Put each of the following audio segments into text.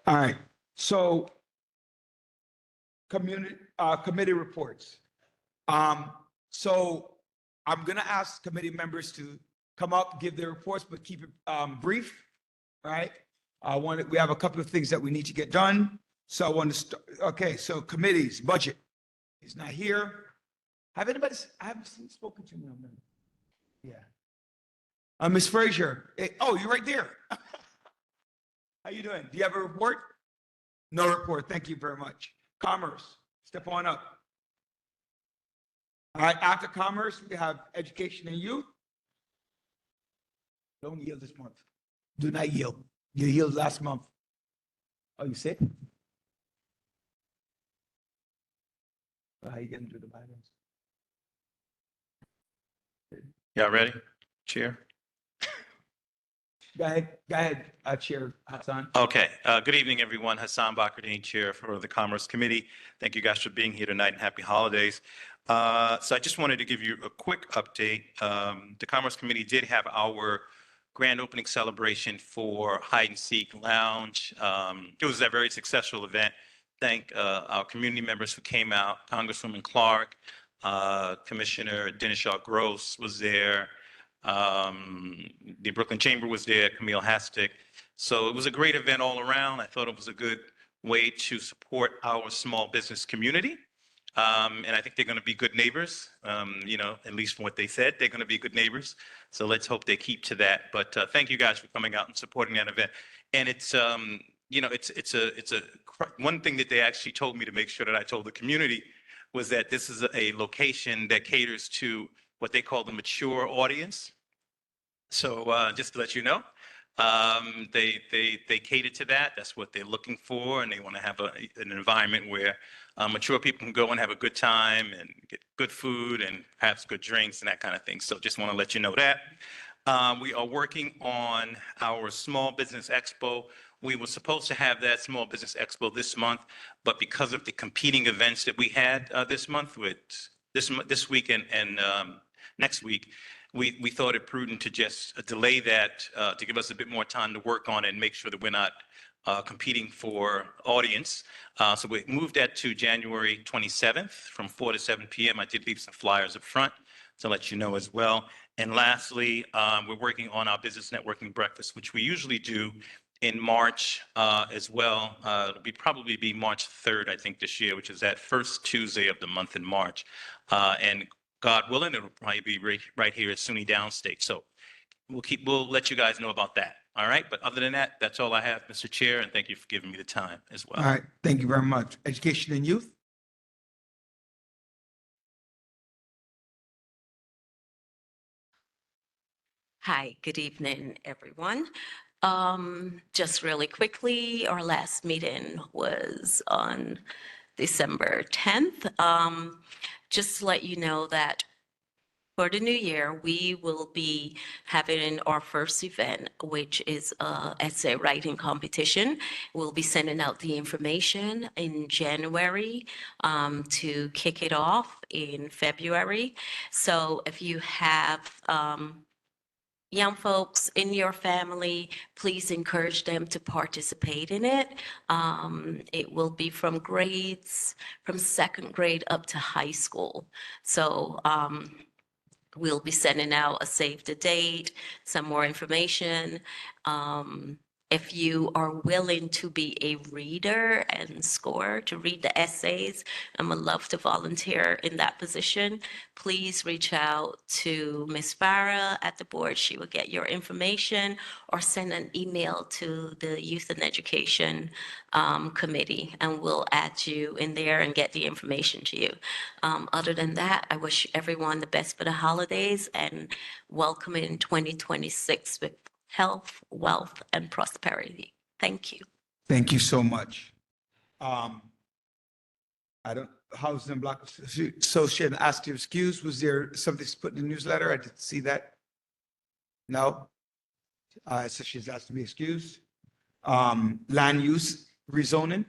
All right, so committee reports. So I'm gonna ask committee members to come up, give their reports, but keep it brief. All right. We have a couple of things that we need to get done. So I want to start. Okay, so committees, budget. He's not here. I haven't spoken to him in a minute. Yeah. Ms. Frazier. Oh, you're right there. How you doing? Do you have a report? No report. Thank you very much. Commerce, step on up. All right, after commerce, we have education and youth. Don't yield this month. Do not yield. You yielded last month. Oh, you sick? How you getting through the violence? Y'all ready? Chair? Go ahead, Chair Hassan. Okay. Good evening, everyone. Hassan Bakardine, Chair for the Commerce Committee. Thank you guys for being here tonight and happy holidays. So I just wanted to give you a quick update. The Commerce Committee did have our grand opening celebration for Hide and Seek Lounge. It was a very successful event. Thank our community members who came out. Congresswoman Clark, Commissioner Dennis Shaw Gross was there. The Brooklyn Chamber was there, Camille Hastic. So it was a great event all around. I thought it was a good way to support our small business community. And I think they're going to be good neighbors, at least from what they said, they're going to be good neighbors. So let's hope they keep to that. But thank you guys for coming out and supporting that event. And it's one thing that they actually told me to make sure that I told the community was that this is a location that caters to what they call the mature audience. So just to let you know, they cater to that. That's what they're looking for, and they want to have an environment where mature people can go and have a good time and get good food and perhaps good drinks and that kind of thing. So just want to let you know that. We are working on our Small Business Expo. We were supposed to have that Small Business Expo this month, but because of the competing events that we had this month, with this week and next week, we thought it prudent to just delay that to give us a bit more time to work on it and make sure that we're not competing for audience. So we moved that to January 27th from 4 to 7 p.m. I did leave some flyers up front to let you know as well. And lastly, we're working on our business networking breakfast, which we usually do in March as well. It'll probably be March 3rd, I think, this year, which is that first Tuesday of the month in March. And God willing, it'll probably be right here at SUNY Downstate. So we'll let you guys know about that. All right. But other than that, that's all I have, Mr. Chair. And thank you for giving me the time as well. All right. Thank you very much. Education and youth. Hi, good evening, everyone. Just really quickly, our last meeting was on December 10th. Just to let you know that for the new year, we will be having our first event, which is a essay writing competition. We'll be sending out the information in January to kick it off in February. So if you have young folks in your family, please encourage them to participate in it. It will be from second grade up to high school. So we'll be sending out a save the date, some more information. If you are willing to be a reader and score to read the essays, I would love to volunteer in that position. Please reach out to Ms. Farah at the board. She will get your information, or send an email to the Youth and Education Committee, and we'll add you in there and get the information to you. Other than that, I wish everyone the best for the holidays and welcome in 2026 with health, wealth, and prosperity. Thank you. Thank you so much. Housing and Block Association asked to excuse. Was there something put in the newsletter? I didn't see that. No. So she's asked to be excused. Land use rezoning.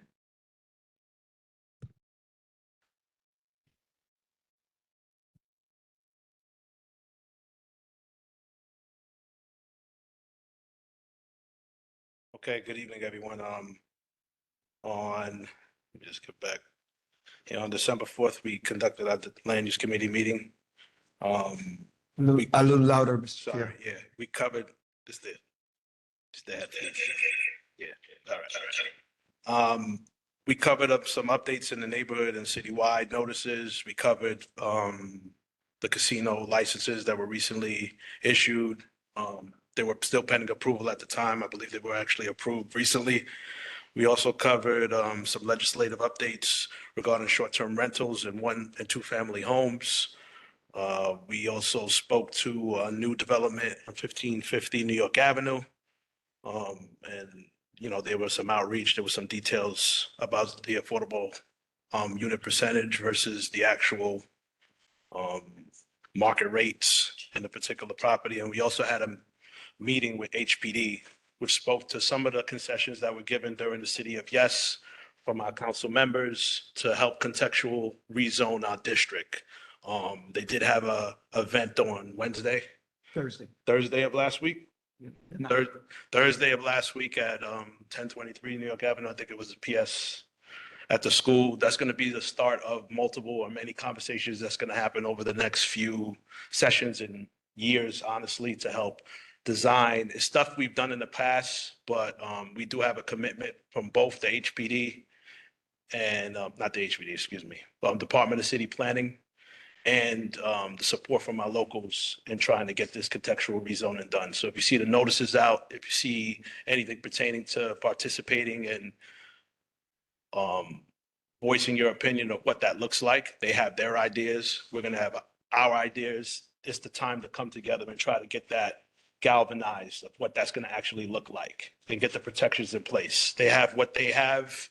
Okay, good evening, everyone. let me just get back. On December 4th, we conducted our land use committee meeting. A little louder, Mr. Sorry, Chair. yeah, we covered this there. Just the headphones. Yeah, all right. We covered up some updates in the neighborhood and citywide notices. We covered the casino licenses that were recently issued. They were still pending approval at the time. I believe they were actually approved recently. We also covered some legislative updates regarding short-term rentals and one and two family homes. We also spoke to a new development on 1550 New York Avenue. And, there was some outreach, there was some details about the affordable unit percentage versus the actual market rates in the particular property. And we also had a meeting with HPD, which spoke to some of the concessions that were given during the city of Yes from our council members to help contextual rezone our district. They did have a event on Thursday of last week. Thursday of last week at 1023 New York Avenue. I think it was a PS at the school. That's going to be the start of multiple or many conversations that's going to happen over the next few sessions and years, honestly, to help design. It's stuff we've done in the past, but we do have a commitment from both the HPD and not the HPD, excuse me, Department of City Planning and the support from our locals in trying to get this contextual rezoning done. So if you see the notices out, if you see anything pertaining to participating and voicing your opinion of what that looks like, they have their ideas. We're going to have our ideas. It's the time to come together and try to get that galvanized of what that's going to actually look like and get the protections in place. They have what they have.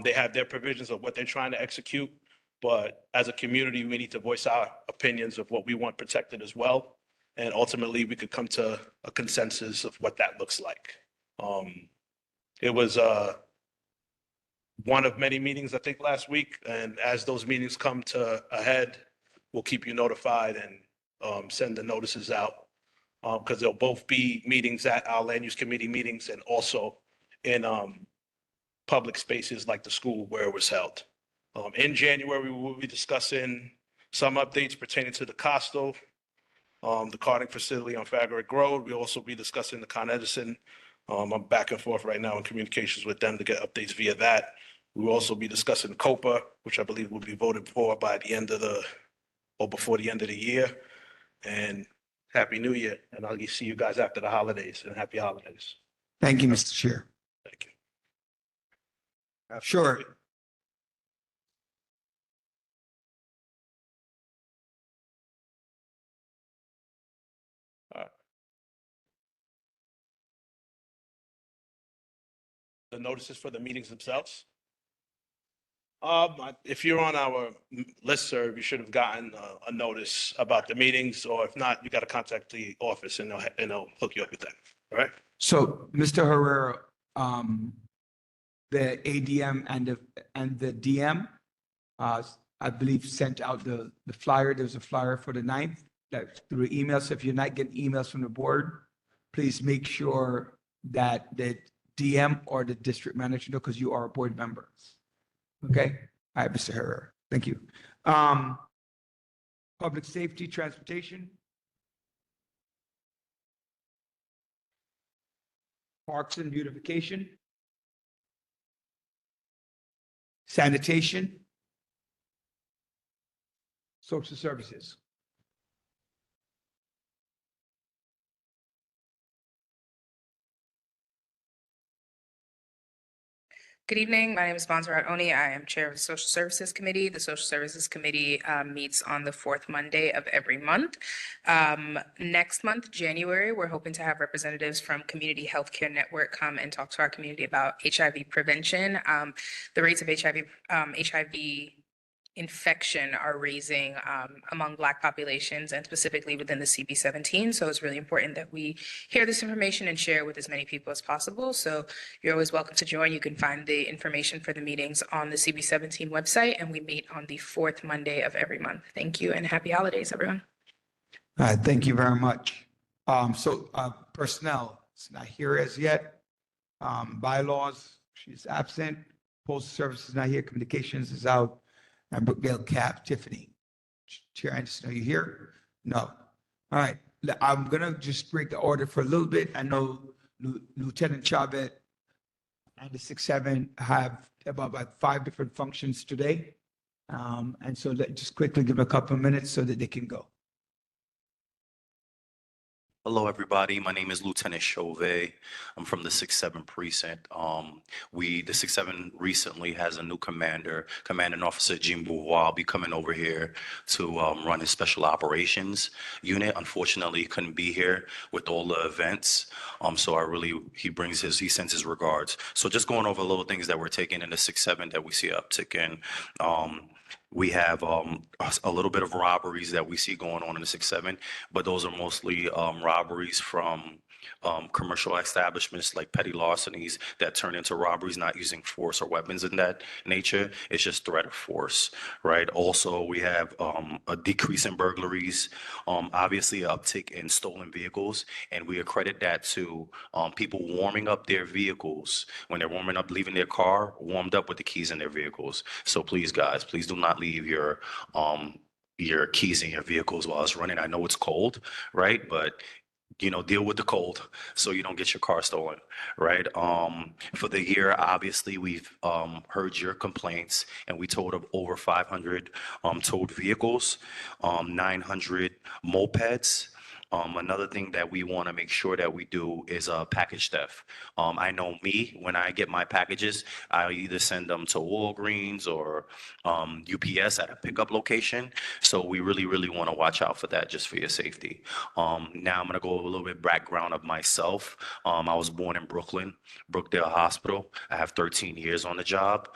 They have their provisions of what they're trying to execute. But as a community, we need to voice our opinions of what we want protected as well. And ultimately, we could come to a consensus of what that looks like. It was one of many meetings, I think, last week. And as those meetings come to a head, we'll keep you notified and send the notices out. Because they'll both be meetings at our land use committee meetings and also in public spaces like the school where it was held. In January, we will be discussing some updates pertaining to the Coastal, the karting facility on Fagrick Road. We'll also be discussing the Con Edison. I'm back and forth right now in communications with them to get updates via that. We'll also be discussing COPA, which I believe will be voted for by the end of before the end of the year. And Happy New Year. And I'll see you guys after the holidays, and happy holidays. Thank you, Mr. Chair. Thank you. Sure. The notices for the meetings themselves. If you're on our listserv, you should have gotten a notice about the meetings, or if not, you got to contact the office and they'll hook you up with that. All right. So, Mr. Herrera, the ADM and the DM, I believe sent out the flyer. There's a flyer for the 9th that's through email. So if you're not getting emails from the board, please make sure that the DM or the district manager know, because you are a board member. Okay. All right, Mr. Herrera. Thank you. Public safety, transportation. Parks and beautification. Sanitation. Social services. Good evening. My name is Montserrat Oni. I am Chair of the Social Services Committee. The Social Services Committee meets on the fourth Monday of every month. Next month, January, we're hoping to have representatives from Community Healthcare Network come and talk to our community about HIV prevention. The rates of HIV infection are raising among Black populations and specifically within the CB17. So it's really important that we hear this information and share with as many people as possible. So you're always welcome to join. You can find the information for the meetings on the CB17 website, and we meet on the fourth Monday of every month. Thank you and happy holidays, everyone. All right, thank you very much. Personnel is not here as yet. Bylaws, she's absent. Postal Service is not here. Communications is out. And Brookdale Cap, Tiffany. Chair Anderson, are you here? No. All right. I'm gonna just break the order for a little bit. I know Lieutenant Chavez and the 6-7 have about 5 different functions today. And so just quickly give them a couple of minutes so that they can go. Hello, everybody. My name is Lieutenant Chauvet. I'm from the 6-7 precinct. The 6-7 recently has a new commander, Commanding Officer Jim Beauvoir. I'll be coming over here to run his special operations unit. Unfortunately, he couldn't be here with all the events. So he sends his regards. So just going over little things that we're taking in the 6-7 that we see uptick in. We have a little bit of robberies that we see going on in the 6-7, but those are mostly robberies from commercial establishments like petty larcenies that turn into robberies, not using force or weapons in that nature. It's just threat of force, right? Also, we have a decrease in burglaries, obviously an uptick in stolen vehicles, and we accredit that to people warming up their vehicles when they're warming up, leaving their car warmed up with the keys in their vehicles. So please, guys, please do not leave your keys in your vehicles while it's running. I know it's cold, right? But deal with the cold so you don't get your car stolen, right? For the year, obviously, we've heard your complaints, and we totaled over 500 towed vehicles, 900 mopeds. Another thing that we want to make sure that we do is package theft. I know when I get my packages, I either send them to Walgreens or UPS at a pickup location. So we really, really want to watch out for that just for your safety. Now I'm going to go over a little bit background of myself. I was born in Brooklyn, Brookdale Hospital. I have 13 years on the job.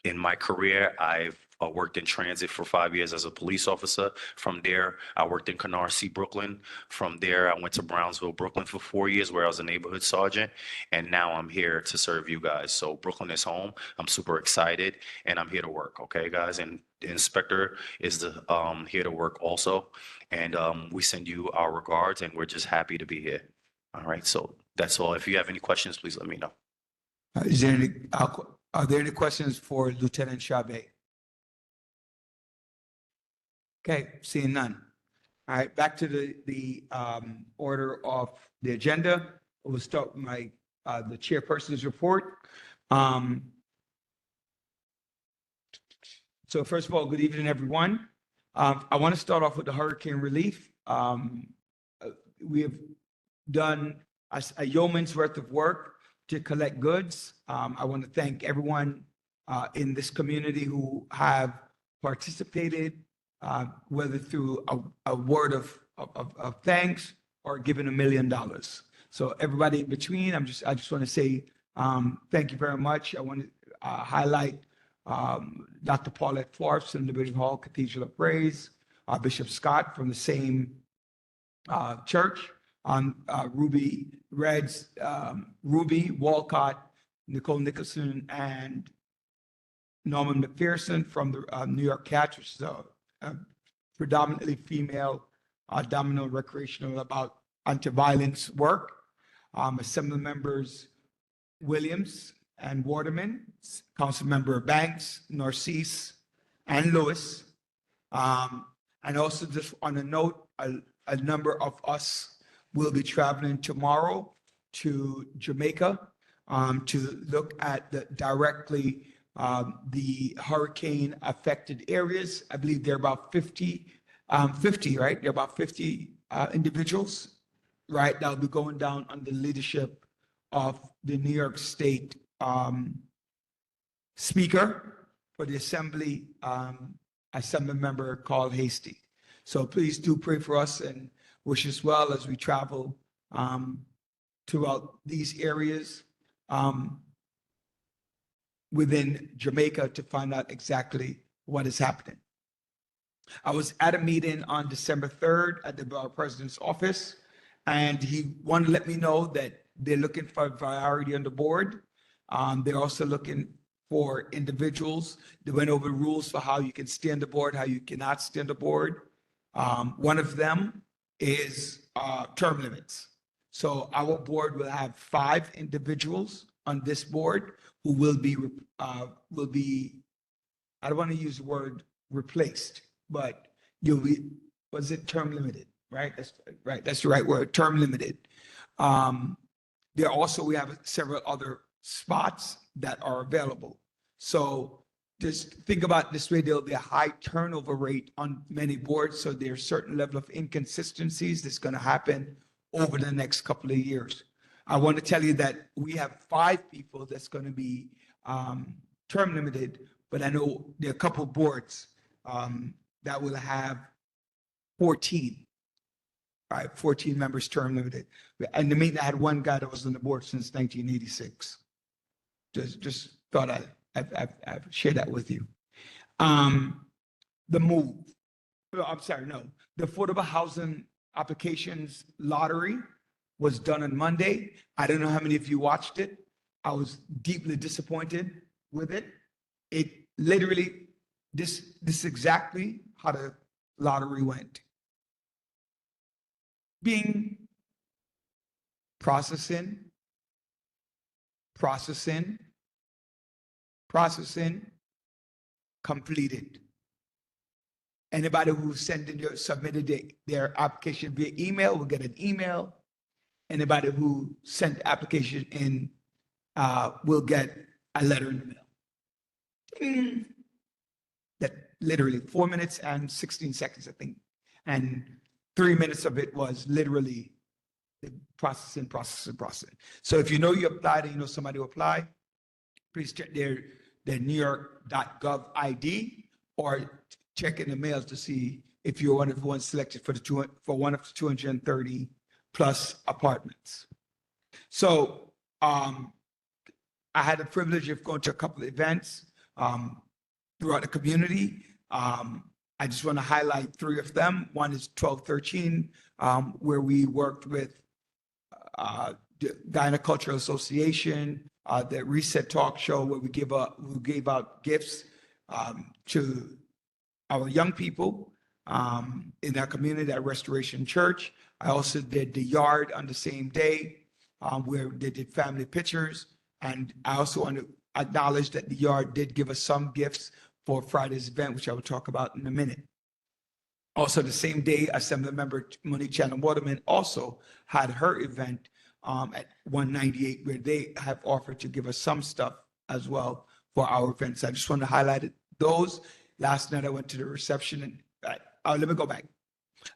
In my career, I've worked in transit for 5 years as a police officer. From there, I worked in Canarsie, Brooklyn. From there, I went to Brownsville, Brooklyn for 4 years where I was a neighborhood sergeant. And now I'm here to serve you guys. So Brooklyn is home. I'm super excited and I'm here to work. Okay, guys. And the inspector is here to work also. And we send you our regards and we're just happy to be here. All right. So that's all. If you have any questions, please let me know. Are there any questions for Lieutenant Chavez? Okay, seeing none. All right, back to the order of the agenda. We'll start with the chairperson's report. So first of all, good evening, everyone. I want to start off with the hurricane relief. We have done a yeoman's worth of work to collect goods. I want to thank everyone in this community who have participated, whether through a word of thanks or giving $1 million. So everybody in between, I just want to say thank you very much. I want to highlight Dr. Paulette Forbes from Liberty Hall Cathedral of Praise, Bishop Scott from the same church, Ruby Reds, Ruby Walcott, Nicole Nicholson, and Norman McPherson from the New York Cats, which is a predominantly female dominant recreational about anti-violence work. Assembly members Williams and Waterman, Council Member Banks, Narcisse, and Lewis. And also just on a note, a number of us will be traveling tomorrow to Jamaica to look at directly the hurricane affected areas. I believe there are about 50, right? There are about 50 individuals, right? That'll be going down under the leadership of the New York State Speaker for the Assembly, Assembly Member Carl Hastie. So please do pray for us and wish us well as we travel throughout these areas within Jamaica to find out exactly what is happening. I was at a meeting on December 3rd at the President's office, and he wanted to let me know that they're looking for variety on the board. They're also looking for individuals. They went over rules for how you can stay on the board, how you cannot stay on the board. One of them is term limits. So our board will have 5 individuals on this board who will be, I don't want to use the word replaced, but you'll be, was it term limited, right? That's right. That's the right word, term limited. There also, we have several other spots that are available. So just think about it this way, there'll be a high turnover rate on many boards. So there's certain level of inconsistencies that's going to happen over the next couple of years. I want to tell you that we have 5 people that's going to be term limited, but I know there are a couple of boards that will have 14. Right, 14 members term limited. And the meeting, I had one guy that was on the board since 1986. Just thought I'd share that with you. The move. No, I'm sorry, no. The affordable housing applications lottery was done on Monday. I don't know how many of you watched it. I was deeply disappointed with it. It literally, this is exactly how the lottery went. Being processing, completed. Anybody who submitted their application via email will get an email. Anybody who sent the application in will get a letter in the mail. That literally 4 minutes and 16 seconds, I think. And 3 minutes of it was literally the processing. So if you know you applied and you know somebody who applied, please check their NewYork.gov ID or check in the mail to see if you're one of the ones selected for one of the 230 plus apartments. So I had the privilege of going to a couple of events throughout the community. I just want to highlight 3 of them. One is 1213, where we worked with the Gynecultural Association, the Reset Talk Show, where we gave out gifts to our young people in our community at Restoration Church. I also did the yard on the same day, where they did family pictures. And I also want to acknowledge that the yard did give us some gifts for Friday's event, which I will talk about in a minute. Also, the same day, Assemblymember Monique Chandler Waterman also had her event at 198, where they have offered to give us some stuff as well for our events. I just want to highlight those. Last night, I went to the reception and let me go back.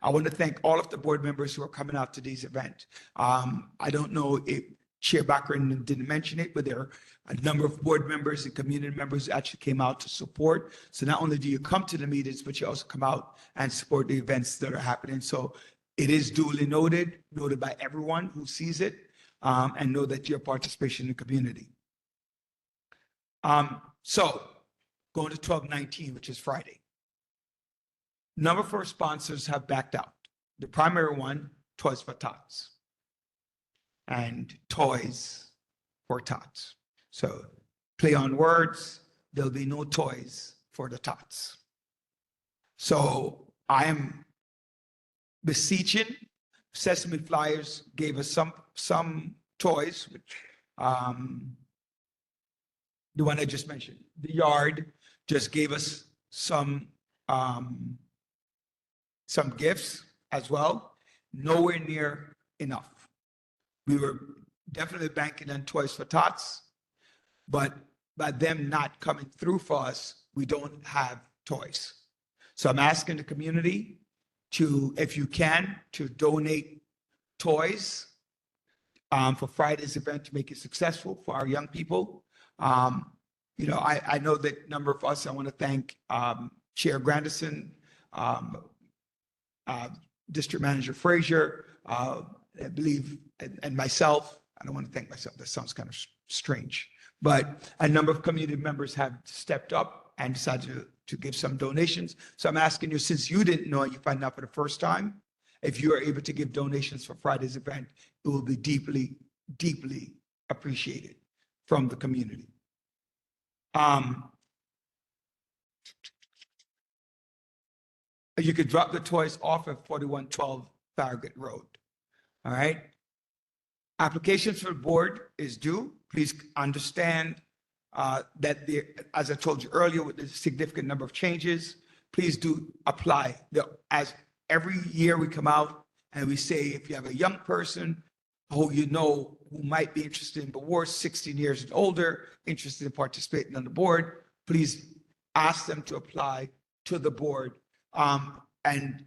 I want to thank all of the board members who are coming out to these events. I don't know if Chair Bachran didn't mention it, but there are a number of board members and community members who actually came out to support. So not only do you come to the meetings, but you also come out and support the events that are happening. So it is duly noted by everyone who sees it, and know that your participation in the community. So going to 1219, which is Friday. Number 4 sponsors have backed out. The primary one, Toys for Tots. And Toys for Tots. So play on words, there'll be no toys for the tots. So I am beseeching. Sesame Flyers gave us some toys, which the one I just mentioned. The yard just gave us some gifts as well. Nowhere near enough. We were definitely banking on Toys for Tots, but by them not coming through for us, we don't have toys. So I'm asking the community to, if you can, to donate toys for Friday's event to make it successful for our young people. You know, I know that a number of us, I want to thank Chair Grandison, District Manager Frazier, I believe, and myself. I don't want to thank myself. That sounds kind of strange. But a number of community members have stepped up and decided to give some donations. So I'm asking you, since you didn't know and you find out for the first time, if you are able to give donations for Friday's event, it will be deeply, deeply appreciated from the community. You could drop the toys off at 4112 Farragut Road. All right. Applications for the board is due. Please understand that there, as I told you earlier, with the significant number of changes, please do apply. As every year we come out and we say, if you have a young person who you know who might be interested in the war, 16 years and older, interested in participating on the board, please ask them to apply to the board. And,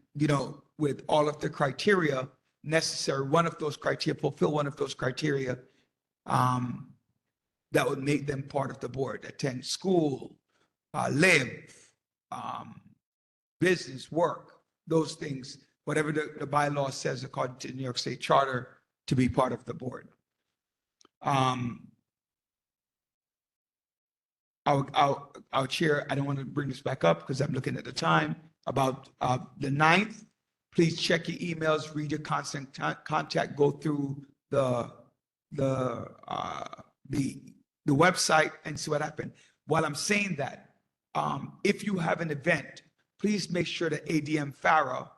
with all of the criteria necessary, one of those criteria, fulfill one of those criteria, that would make them part of the board, attend school, live, business, work, those things, whatever the bylaw says according to the New York State Charter, to be part of the board. Our chair, I don't want to bring this back up because I'm looking at the time, about the 9th. Please check your emails, read your constant contact, go through the website and see what happened. While I'm saying that, if you have an event, please make sure that ADM Farah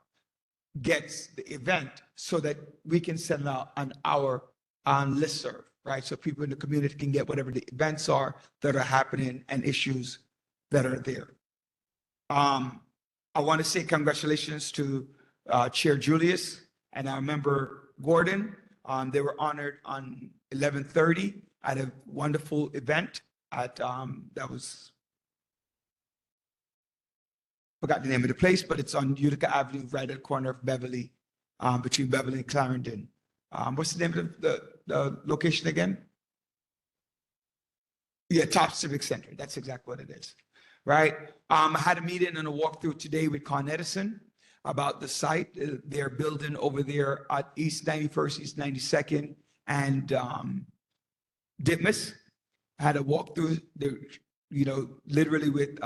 gets the event so that we can send out on our listserv, right? So people in the community can get whatever the events are that are happening and issues that are there. I want to say congratulations to Chair Julius and our member Gordon. They were honored on 11/30 at a wonderful event at, that was, forgot the name of the place, but it's on Utica Avenue, right at the corner of Beverly, between Beverly and Clarendon. What's the name of the location again? Yeah, Top Civic Center. That's exactly what it is, right? I had a meeting and a walkthrough today with Con Edison about the site. They're building over there at East 91st, East 92nd, and Ditmas. I had a walkthrough there, literally with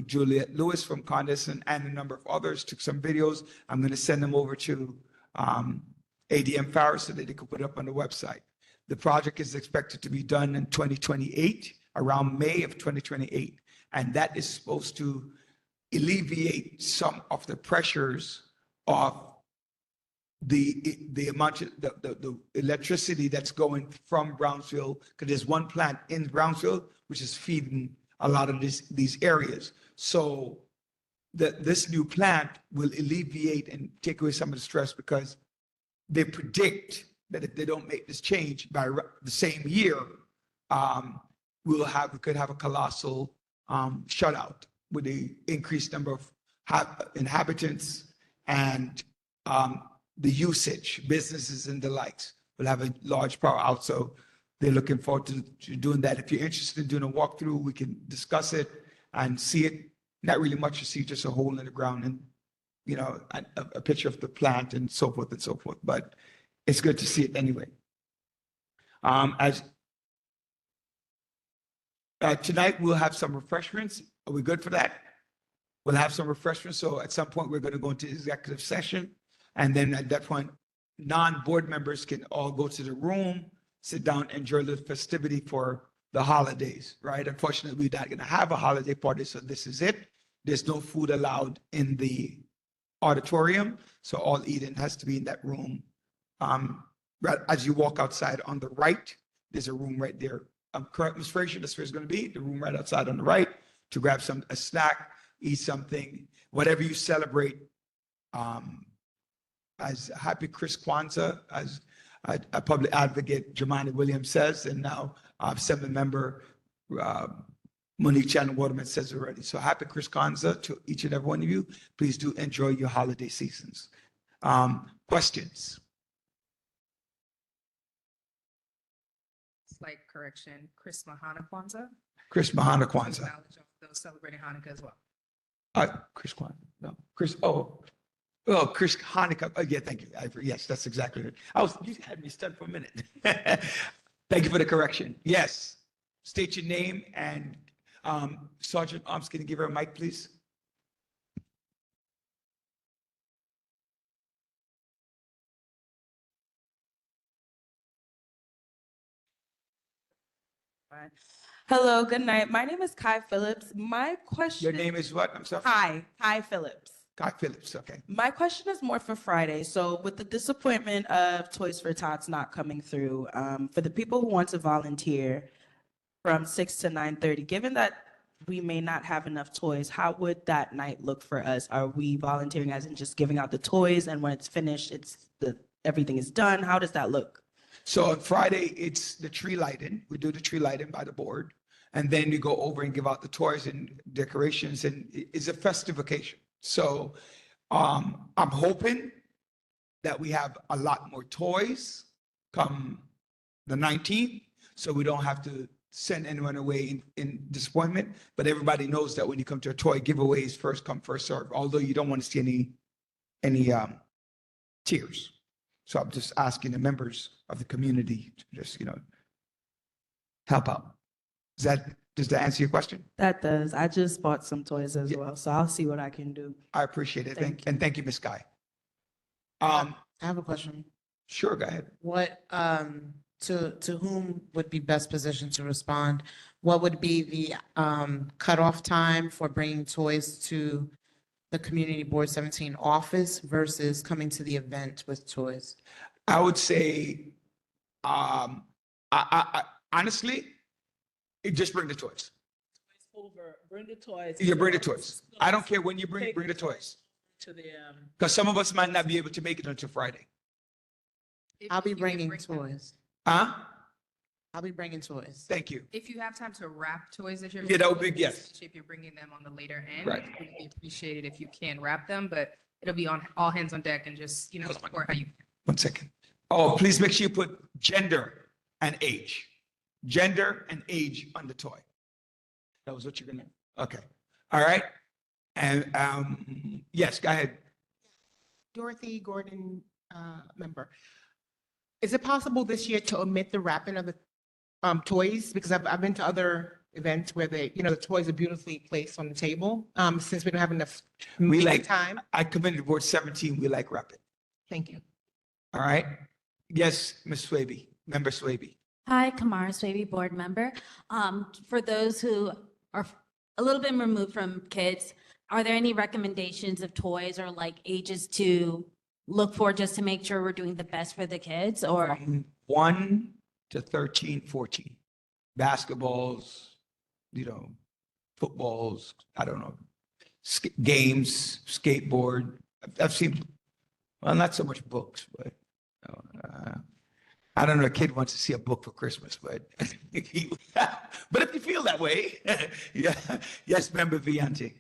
Juliet Lewis from Con Edison and a number of others, took some videos. I'm going to send them over to ADM Farah so that they could put it up on the website. The project is expected to be done in 2028, around May of 2028. And that is supposed to alleviate some of the pressures of the amount of the electricity that's going from Brownsville, because there's one plant in Brownsville which is feeding a lot of these areas. So this new plant will alleviate and take away some of the stress, because they predict that if they don't make this change by the same year, we could have a colossal shutout with the increased number of inhabitants and the usage, businesses and the likes will have a large power out. So they're looking forward to doing that. If you're interested in doing a walkthrough, we can discuss it and see it. Not really much to see, just a hole in the ground and, a picture of the plant and so forth and so forth. But it's good to see it anyway. Tonight we'll have some refreshments. Are we good for that? We'll have some refreshments. So at some point we're going to go into executive session. And then at that point, non-board members can all go to the room, sit down, enjoy the festivity for the holidays, right? Unfortunately, we're not going to have a holiday party, so this is it. There's no food allowed in the auditorium, so all eating has to be in that room. Right as you walk outside on the right, there's a room right there. Correct, Ms. Frazier, that's where it's going to be, the room right outside on the right, to grab a snack, eat something, whatever you celebrate. As Happy Chris Kwanzaa, as a public advocate, Jemani Williams says, and now Assembly Member Monique Chandler Waterman says already. So Happy Chris Kwanzaa to each and every one of you. Please do enjoy your holiday seasons. Questions? Slight correction, Chris Mahana Kwanzaa. Chris Mahana Kwanzaa. Acknowledge all those celebrating Hanukkah as well. Chris Kwanzaa. No, Chris. Chris Hanukkah. Oh, yeah, thank you. Yes, that's exactly it. You had me stunned for a minute. Thank you for the correction. Yes. State your name and Sergeant Arms, can you give her a mic, please? Hello, good night. My name is Kai Phillips. My question. Your name is what? I'm sorry. Kai Phillips. Kai Phillips, okay. My question is more for Friday. So with the disappointment of Toys for Tots not coming through, for the people who want to volunteer, from 6 to 9:30. Given that we may not have enough toys, how would that night look for us? Are we volunteering as in just giving out the toys and when it's finished, everything is done? How does that look? So on Friday, it's the tree lighting. We do the tree lighting by the board. And then you go over and give out the toys and decorations, and it's a festive occasion. So I'm hoping that we have a lot more toys come the 19th, so we don't have to send anyone away in disappointment. But everybody knows that when you come to a toy giveaways, first come, first serve, although you don't want to see any tears. So I'm just asking the members of the community to just, help out. Does that answer your question? That does. I just bought some toys as well, so I'll see what I can do. I appreciate it. Thank And thank you, Ms. Guy. I have a question. Sure, go ahead. What, to whom would be best positioned to respond? What would be the cutoff time for bringing toys to the Community Board 17 office versus coming to the event with toys? I would say, I honestly, just bring the toys. Bring the toys. You bring the toys. I don't care when you bring the toys. To the, Because some of us might not be able to make it until Friday. I'll be If you bringing bring them- toys. Huh? I'll be bringing toys. Thank you. If you have time to wrap toys that you're. Yeah, that would be- yes. especially If you're bringing them on the later end. Right. It would be appreciated if you can wrap them, but it'll be on all hands on deck and just, support how you. 1 second. Oh, please make sure you put gender and age. Gender and age on the toy. That was what you're gonna, okay. All right. And yes, go ahead. Dorothy Gordon, member. Is it possible this year to omit the wrapping of the toys? Because I've been to other events where the toys are beautifully placed on the table. Since we don't have enough We like, time. I committed board 17, we like rapid. Thank you. All right. Yes, Ms. Swaby, member Swaby. Hi, Kamara Swaby, board member. For those who are a little bit removed from kids, are there any recommendations of toys or like ages to look for just to make sure we're doing the best for the kids or? From 1 to 13, 14. Basketballs, footballs, I don't know, games, skateboard. I've seen, well, not so much books, but I don't know, a kid wants to see a book for Christmas, but but if you feel that way, yeah. Yes, member Vianti.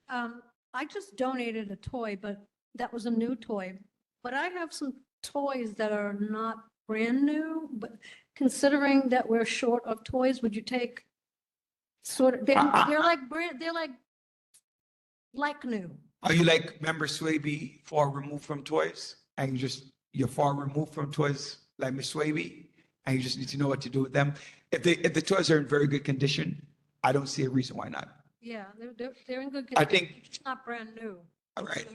I just donated a toy, but that was a new toy. But I have some toys that are not brand new, but considering that we're short of toys, would you take sort of, they're like brand, they're like new. Are you like member Swaby, far removed from toys? And you're far removed from toys like Miss Swaby, and you just need to know what to do with them. If the toys are in very good condition, I don't see a reason why not. Yeah, they're in good I condition. think, It's not brand new. all right,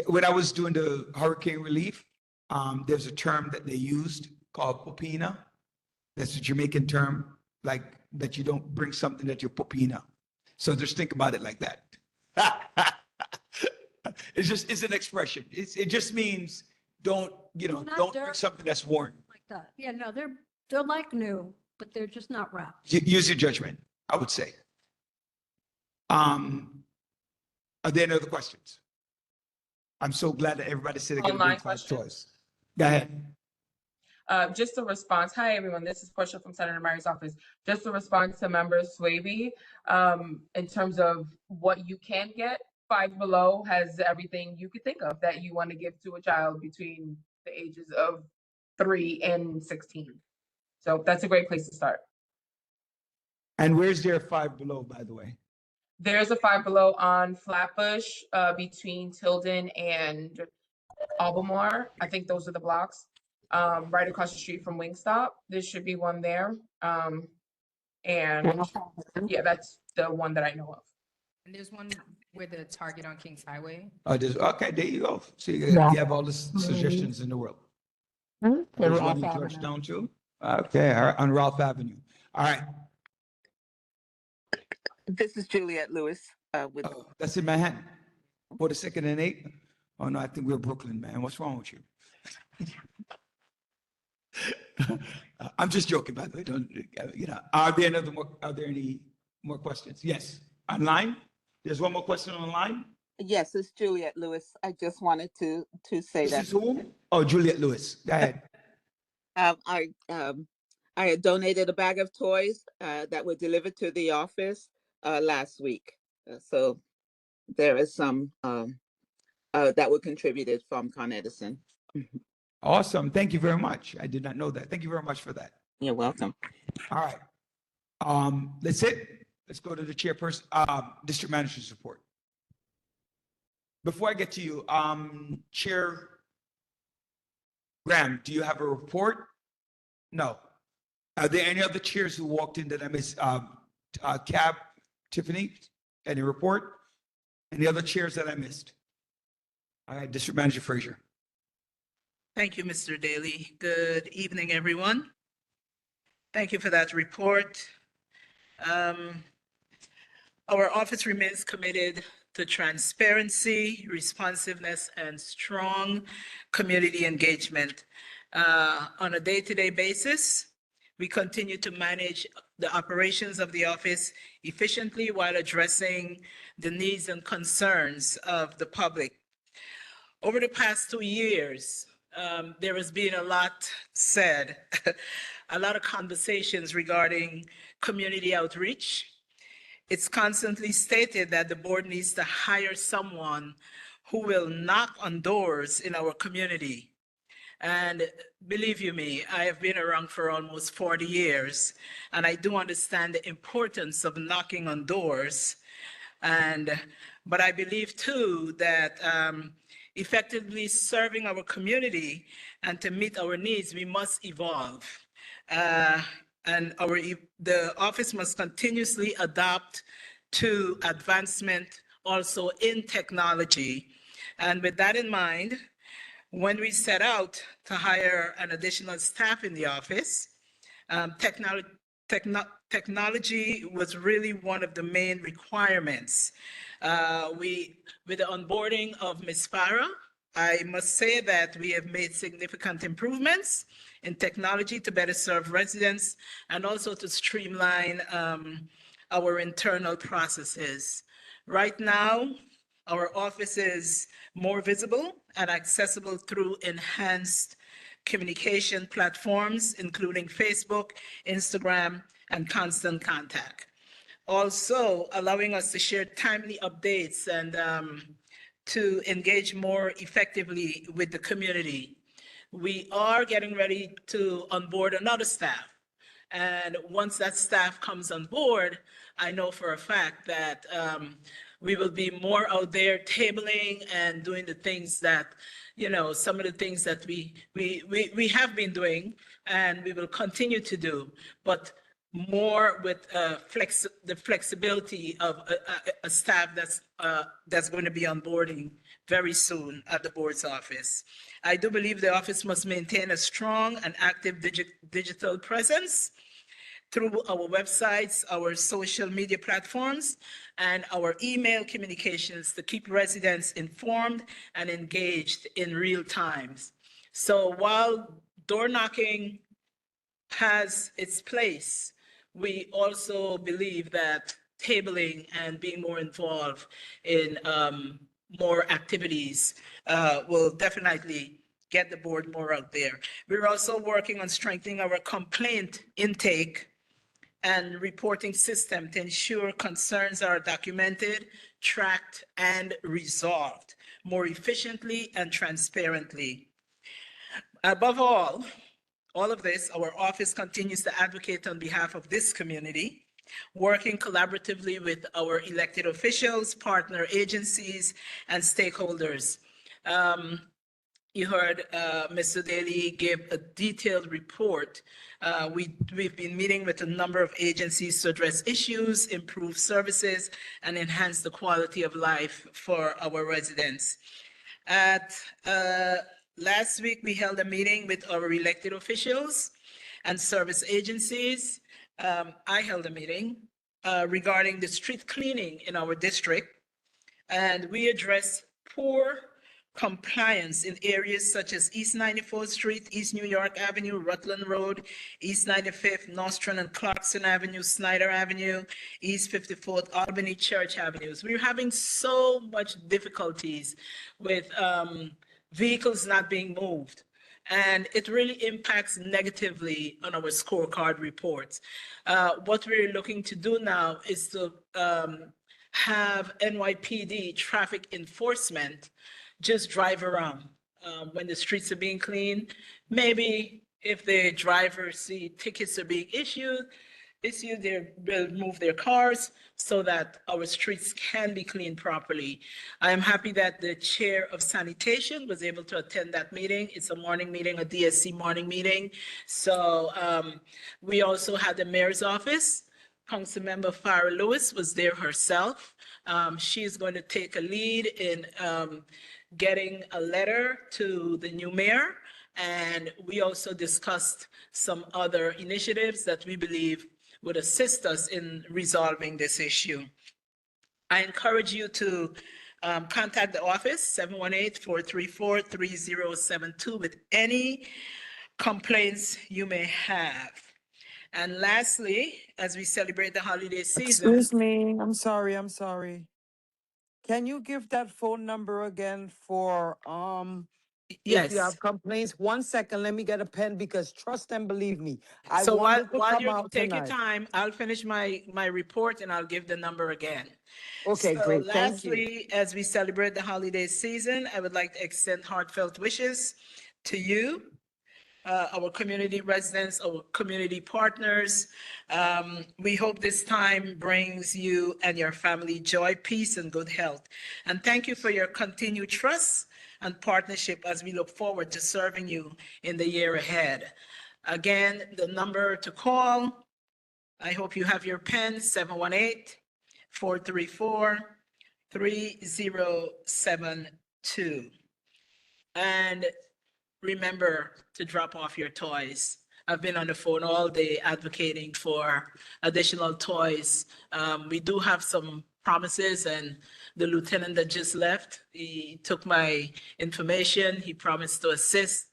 when I was doing the hurricane relief, there's a term that they used called popina. That's a Jamaican term, like that you don't bring something that you're popina. So just think about it like that. It's an expression. It just means don't Not don't bring dirt. something that's worn. Like that. Yeah, no, they're like new, but they're just not wrapped. Use your judgment, I would say. Are there any other questions? I'm so glad that everybody said they're going to Online bring 5 question. toys. Go ahead. Just a response. Hi, everyone. This is Portia from Senator Murray's office. Just a response to Member Swaby, in terms of what you can get. Five Below has everything you could think of that you want to give to a child between the ages of 3 and 16. So that's a great place to start. And where's their 5 Below, by the way? There's a Five Below on Flatbush, between Tilden and Albemarle. I think those are the blocks. Right across the street from Wingstop. There should be one there. And yeah, that's the one that I know of. And there's one where the Target on Kings Highway. Okay, there you go. So you have all the suggestions in the world. There's one in Georgetown too? Okay, all right, on Ralph Avenue. All right. This is Juliette Lewis with Oh, that's in Manhattan. 42nd and 8? Oh, no, I think we're Brooklyn, man. What's wrong with you? I'm just joking, by the way. Don't, are there any more questions? Yes, online? There's one more question online? Yes, it's Juliet Lewis. I just wanted to say This that is who? Oh, Juliet Lewis. Go ahead. I had donated a bag of toys that were delivered to the office last week. So there is some that were contributed from Con Edison. Awesome. Thank you very much. I did not know that. Thank you very much for that. You're welcome. All right. That's it. Let's go to the chairperson, district manager's report. Before I get to you, Chair Graham, do you have a report? No. Are there any other chairs who walked in that I missed? Cab, Tiffany, any report? Any other chairs that I missed? All right, District Manager Frazier. Thank you, Mr. Daly. Good evening, everyone. Thank you for that report. Our office remains committed to transparency, responsiveness, and strong community engagement. On a day-to-day basis, we continue to manage the operations of the office efficiently while addressing the needs and concerns of the public. Over the past 2 years, there has been a lot said, a lot of conversations regarding community outreach. It's constantly stated that the board needs to hire someone who will knock on doors in our community. And believe you me, I have been around for almost 40 years, and I do understand the importance of knocking on doors. But I believe too that effectively serving our community and to meet our needs, we must evolve. And the office must continuously adapt to advancement also in technology. And with that in mind, when we set out to hire an additional staff in the office, technology was really one of the main requirements. With the onboarding of Ms. Farah, I must say that we have made significant improvements in technology to better serve residents and also to streamline our internal processes. Right now, our office is more visible and accessible through enhanced communication platforms, including Facebook, Instagram, and Constant Contact. Also, allowing us to share timely updates and to engage more effectively with the community. We are getting ready to onboard another staff. And once that staff comes on board, I know for a fact that we will be more out there tabling and doing the things that, some of the things that we have been doing and we will continue to do, but more with the flexibility of a staff that's going to be onboarding very soon at the board's office. I do believe the office must maintain a strong and active digital presence through our websites, our social media platforms, and our email communications to keep residents informed and engaged in real time. So while door knocking has its place, we also believe that tabling and being more involved in more activities will definitely get the board more out there. We're also working on strengthening our complaint intake and reporting system to ensure concerns are documented, tracked, and resolved more efficiently and transparently. Above all of this, our office continues to advocate on behalf of this community, working collaboratively with our elected officials, partner agencies, and stakeholders. You heard Mr. Daly give a detailed report. We've been meeting with a number of agencies to address issues, improve services, and enhance the quality of life for our residents. Last week, we held a meeting with our elected officials and service agencies. I held a meeting regarding the street cleaning in our district, and we addressed poor compliance in areas such as East 94th Street, East New York Avenue, Rutland Road, East 95th, Nostrand and Clarkson Avenue, Snyder Avenue, East 54th, Albany Church Avenues. We're having so much difficulties with vehicles not being moved. And it really impacts negatively on our scorecard reports. What we're looking to do now is to have NYPD traffic enforcement just drive around when the streets are being cleaned. Maybe if the drivers see tickets are being issued, they will move their cars so that our streets can be cleaned properly. I am happy that the chair of sanitation was able to attend that meeting. It's a morning meeting, a DSC morning meeting. So we also had the mayor's office. Councilmember Farah Lewis was there herself. She is going to take a lead in getting a letter to the new mayor. And we also discussed some other initiatives that we believe would assist us in resolving this issue. I encourage you to contact the office, 718-434-3072, with any complaints you may have. And lastly, as we celebrate the holiday season. Excuse me, I'm sorry. Can you give that phone number again for, if you Yes. have complaints? 1 second, let me get a pen because trust and believe me, I So wanted to while come you out take your tonight. time, I'll finish my report and I'll give the number again. Okay, So great, thank you. lastly, as we celebrate the holiday season, I would like to extend heartfelt wishes to you, our community residents, our community partners. We hope this time brings you and your family joy, peace, and good health. And thank you for your continued trust and partnership as we look forward to serving you in the year ahead. Again, the number to call, I hope you have your pen, 718-434-3072. And remember to drop off your toys. I've been on the phone all day advocating for additional toys. We do have some promises, and the lieutenant that just left, he took my information. He promised to assist.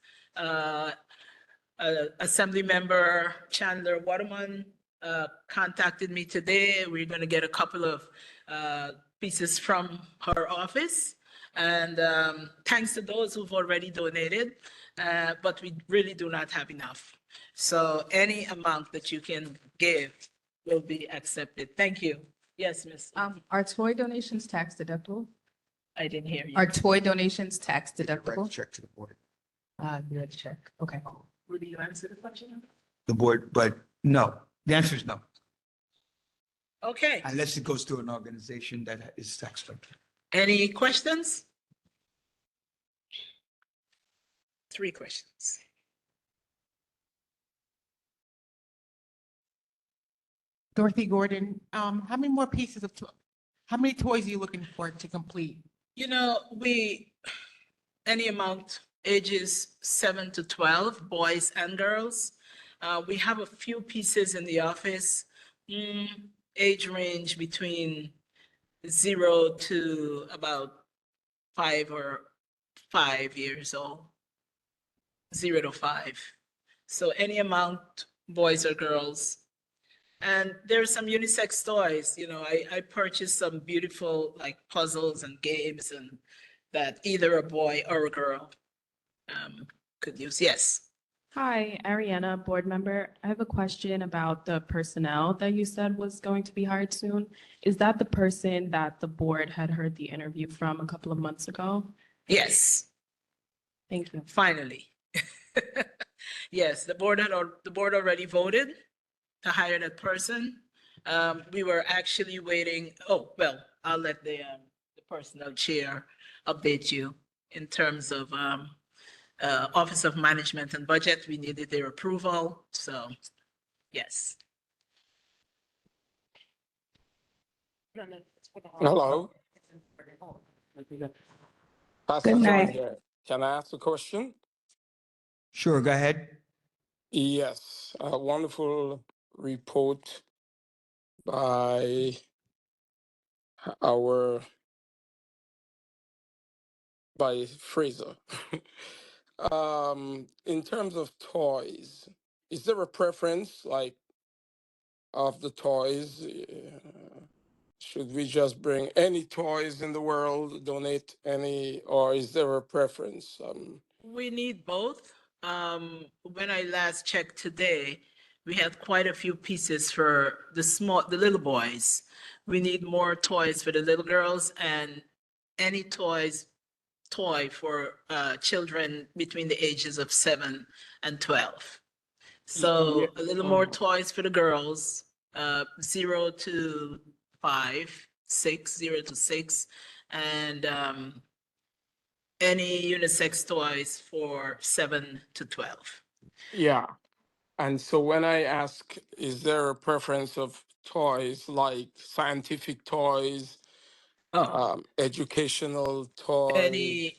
Assembly member Chandler Waterman contacted me today. We're going to get a couple of pieces from her office. And thanks to those who've already donated, but we really do not have enough. So any amount that you can give will be accepted. Thank you. Yes, Miss. Are toy donations tax deductible? I didn't hear you. Are toy donations tax deductible? Check to the board. You had to check. Okay. Will you answer the question? The board, but no, the answer is no, Okay. unless it goes to an organization that is tax structured. Any questions? 3 questions. Dorothy Gordon, how many more pieces of, how many toys are you looking for to complete? You know, any amount, ages 7 to 12, boys and girls. We have a few pieces in the office, age range between 0 to about 5 years old, 0 to 5. So any amount, boys or girls. And there's some unisex toys, you know, I purchased some beautiful like puzzles and games and that either a boy or a girl could use. Yes. Hi, Ariana, board member. I have a question about the personnel that you said was going to be hired soon. Is that the person that the board had heard the interview from a couple of months ago? Yes. Thank you. Finally. Yes, the board already voted to hire that person. We were actually waiting. Oh, well, I'll let the personnel chair update you in terms of Office of Management and Budget. We needed their approval. So, yes. Hello. Pastor Good John night. here. Can I ask a question? Sure, go ahead. Yes, a wonderful report by our by Fraser. In terms of toys, is there a preference like of the toys? Should we just bring any toys in the world, donate any, or is there a preference? We need both. When I last checked today, we had quite a few pieces for the little boys. We need more toys for the little girls and any toy for children between the ages of 7 and 12. So a little more toys for the girls, 0 to 5, 6, 0 to 6, and any unisex toys for 7 to 12. Yeah. And so when I ask, is there a preference of toys like scientific toys, educational toys?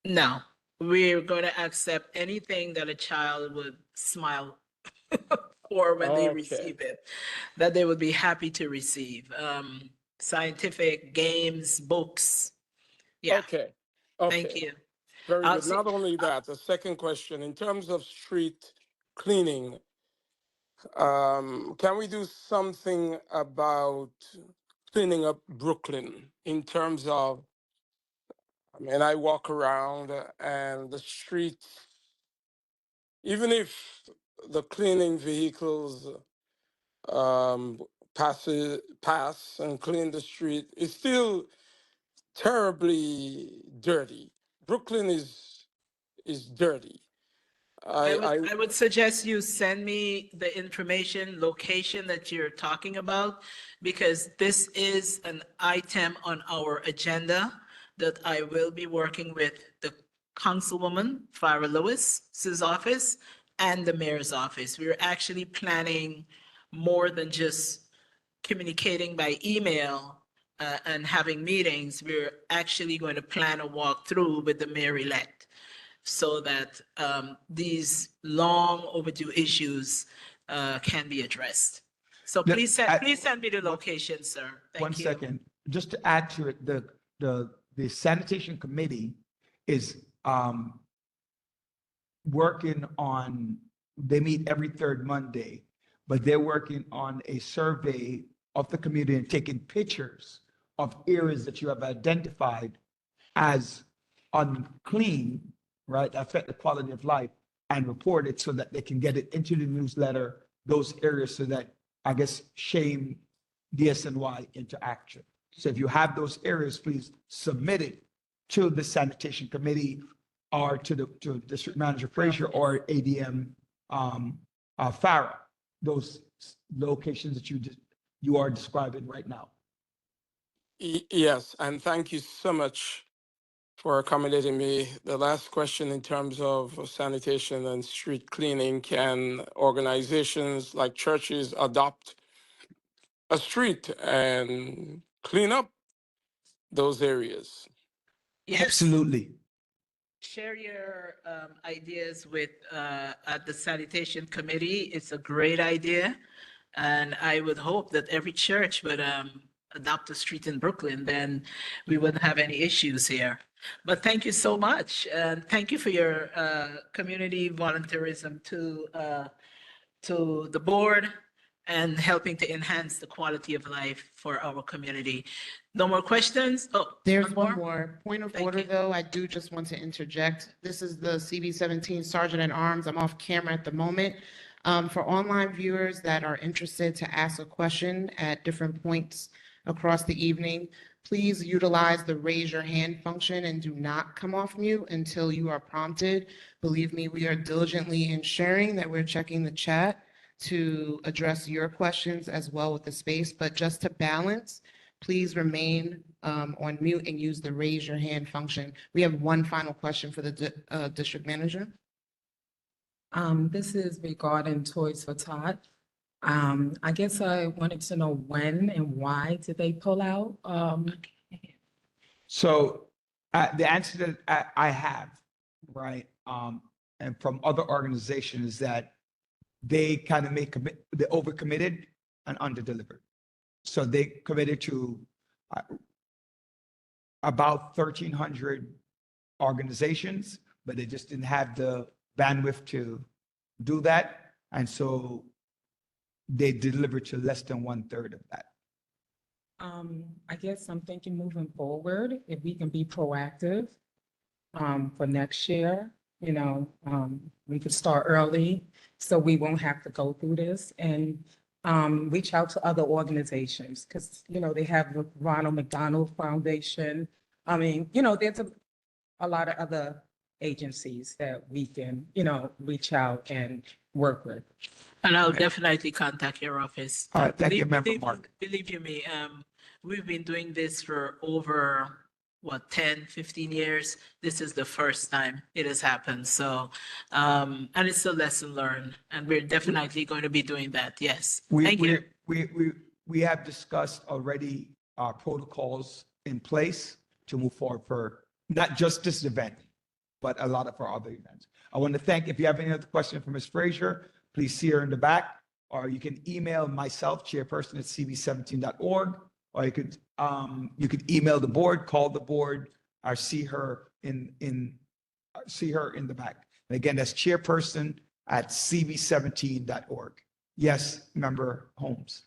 No, we're going to accept anything that a child would smile for when they receive it, that they would be happy to receive. Scientific games, books. Yeah. Okay. Thank you. Very I'll good. see- Not only that, the second question, in terms of street cleaning, can we do something about cleaning up Brooklyn in terms of, I mean, I walk around and the streets, even if the cleaning vehicles pass and clean the street, it's still terribly dirty. Brooklyn is dirty. I would suggest you send me the information, location that you're talking about, because this is an item on our agenda that I will be working with the Councilwoman Farah Lewis's office and the mayor's office. We're actually planning more than just communicating by email and having meetings. We're actually going to plan a walkthrough with the mayor-elect so that these long overdue issues can be addressed. So Yeah, please send me the location, sir. One Thank you. second, just to add to it, the sanitation committee is working on, they meet every third Monday, but they're working on a survey of the community and taking pictures of areas that you have identified as unclean, right, affect the quality of life, and report it so that they can get it into the newsletter, those areas, so that, I guess, shame DSNY into action. So if you have those areas, please submit it to the sanitation committee or to District Manager Frazier or ADM Farah, those locations that you are describing right now. Yes, and thank you so much for accommodating me. The last question in terms of sanitation and street cleaning, can organizations like churches adopt a street and clean up those areas? Yes. Absolutely. Share your ideas with at the sanitation committee. It's a great idea. And I would hope that every church would adopt a street in Brooklyn, then we wouldn't have any issues here. But thank you so much. And thank you for your community volunteerism to the board and helping to enhance the quality of life for our community. No more questions? Oh, There's one more. Point of order, though, I do just want to interject. This is the CB-17 Sergeant at Arms. I'm off camera at the moment. For online viewers that are interested to ask a question at different points across the evening, please utilize the raise your hand function and do not come off mute until you are prompted. Believe me, we are diligently ensuring that we're checking the chat to address your questions as well with the space, but just to balance, please remain on mute and use the raise your hand function. We have one final question for the district manager. This is regarding Toys for Tot. I guess I wanted to know when and why did they pull out? So the answer that I have, right, and from other organizations is that they kind of they overcommitted and underdelivered. So they committed to about 1,300 organizations, but they just didn't have the bandwidth to do that. And so they delivered to less than 1/3 of that. I guess I'm thinking moving forward, if we can be proactive, for next year, we could start early, so we won't have to go through this and, reach out to other organizations, because, they have the Ronald McDonald Foundation. I mean, there's a lot of other agencies that we can, reach out and work with. And I'll definitely contact your office. All right, thank you, Believe- Member believe- Mark. Believe you me, we've been doing this for over, 10, 15 years. This is the first time it has happened. So, and it's a lesson learned, and we're definitely going to be doing that. Yes. Thank you. We have discussed already our protocols in place to move forward for not just this event, but a lot of our other events. I want to thank, if you have any other question for Ms. Frazier, please see her in the back, or you can email myself, chairperson@cb17.org, or you could email the board, call the board, or see her in the back. And again, that's chairperson@cb17.org. Yes, Member Holmes.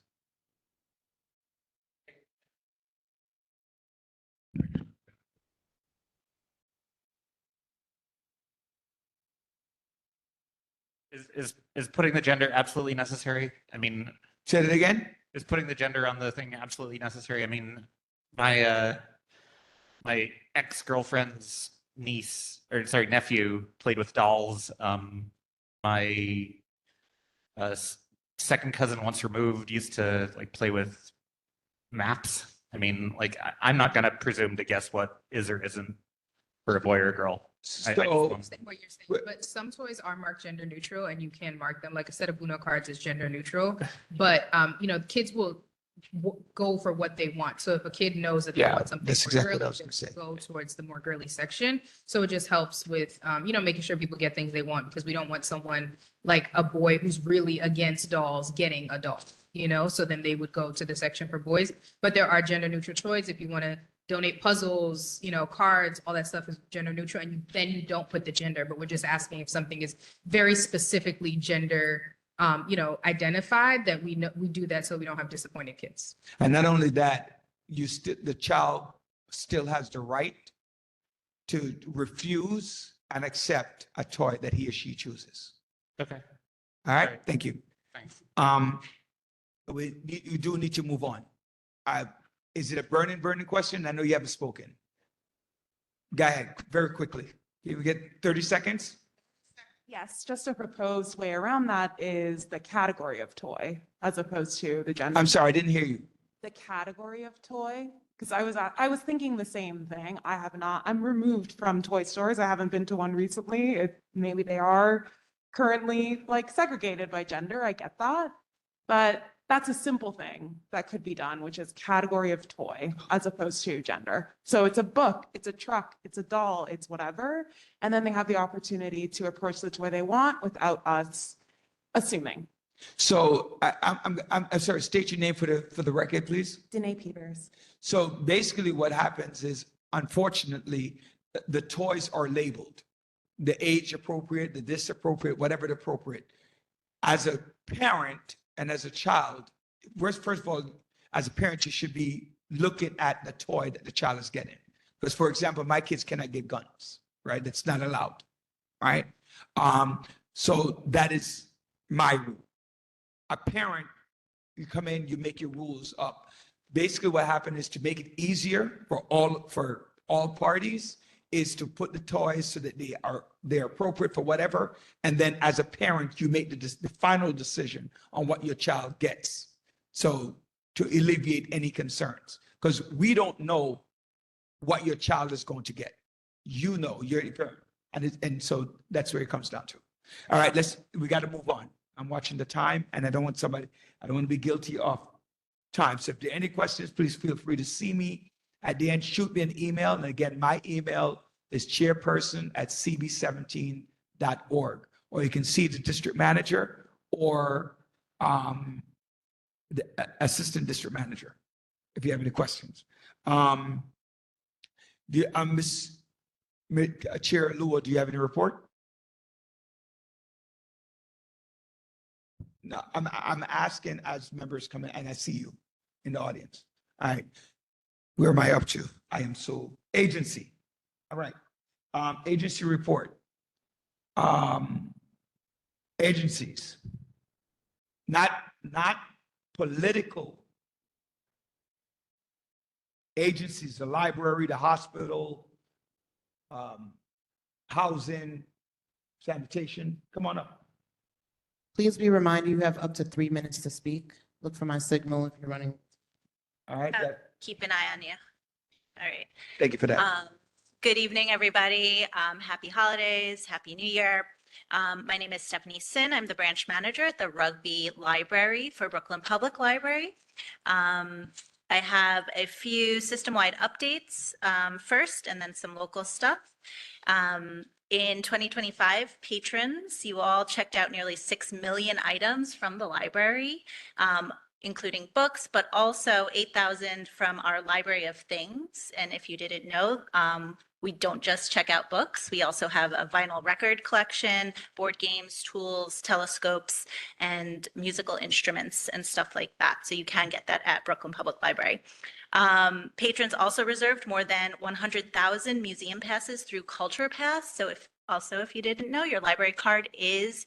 Is putting the gender absolutely necessary? I mean, say that again. Is putting the gender on the thing absolutely necessary? I mean, my ex-girlfriend's nephew played with dolls. My second cousin, once removed, used to like play with maps. I mean, like I'm not gonna presume to guess what is or isn't for a boy or a girl. What you're saying, but some toys are marked gender neutral and you can mark them, like a set of Uno cards is gender neutral. But, kids will go for what they want. So if a kid knows that they Yeah, want something that's more exactly what I girly, was gonna say. they'll go towards the more girly section. So it just helps with, making sure people get things they want, because we don't want someone like a boy who's really against dolls getting a doll, so then they would go to the section for boys. But there are gender neutral toys if you want to donate puzzles, cards, all that stuff is gender neutral, and then you don't put the gender, but we're just asking if something is very specifically gender, identified, that we do that so we don't have disappointed kids. And not only that, the child still has the right to refuse and accept a toy that he or she chooses. Okay. All right, thank you. Thanks. You do need to move on. Is it a burning question? I know you haven't spoken. Go ahead, very quickly. Can we get 30 seconds? Yes, just a proposed way around that is the category of toy as opposed to the gender. I'm sorry, I didn't hear you. The category of toy, because I was thinking the same thing. I'm removed from toy stores. I haven't been to one recently. Maybe they are currently like segregated by gender. I get that. But that's a simple thing that could be done, which is category of toy as opposed to gender. So it's a book, it's a truck, it's a doll, it's whatever. And then they have the opportunity to approach the toy they want without us assuming. So I'm sorry, state your name for the record, please. Danae Peters. So basically what happens is, unfortunately, the toys are labeled, the age appropriate, the this appropriate, whatever the appropriate. As a parent and as a child, first of all, as a parent, you should be looking at the toy that the child is getting. Because, for example, my kids cannot get guns, right? That's not allowed, right? So that is my rule. A parent, you come in, you make your rules up. Basically, what happened is, to make it easier for all parties, is to put the toys so that they're appropriate for whatever, and then as a parent, you make the final decision on what your child gets. So to alleviate any concerns, because we don't know what your child is going to get. You're the parent, and so that's where it comes down to. All right, we got to move on. I'm watching the time, and I don't want to be guilty of time. So if there are any questions, please feel free to see me. At the end, shoot me an email. And again, my email is chairperson@cb17.org. Or you can see the district manager or the assistant district manager if you have any questions. Ms. Chair Lua, do you have any report? No, I'm asking as members come in, and I see you in the audience. All right. Where am I up to? I am so agency. All right. Agency report. Agencies. Not political agencies, the library, the hospital, housing, sanitation. Come on up. Please be reminded you have up to 3 minutes to speak. Look for my signal if you're running. All right. Keep an eye on you. All right. Thank you for that. Good evening, everybody. Happy holidays, happy new year. My name is Stephanie Sin. I'm the branch manager at the Rugby Library for Brooklyn Public Library. I have a few system-wide updates first, and then some local stuff. In 2025, patrons, you all checked out nearly 6 million items from the library, including books, but also 8,000 from our Library of Things. And if you didn't know, we don't just check out books. We also have a vinyl record collection, board games, tools, telescopes, and musical instruments and stuff like that. So you can get that at Brooklyn Public Library. Patrons also reserved more than 100,000 museum passes through Culture Pass. So if you didn't know, your library card is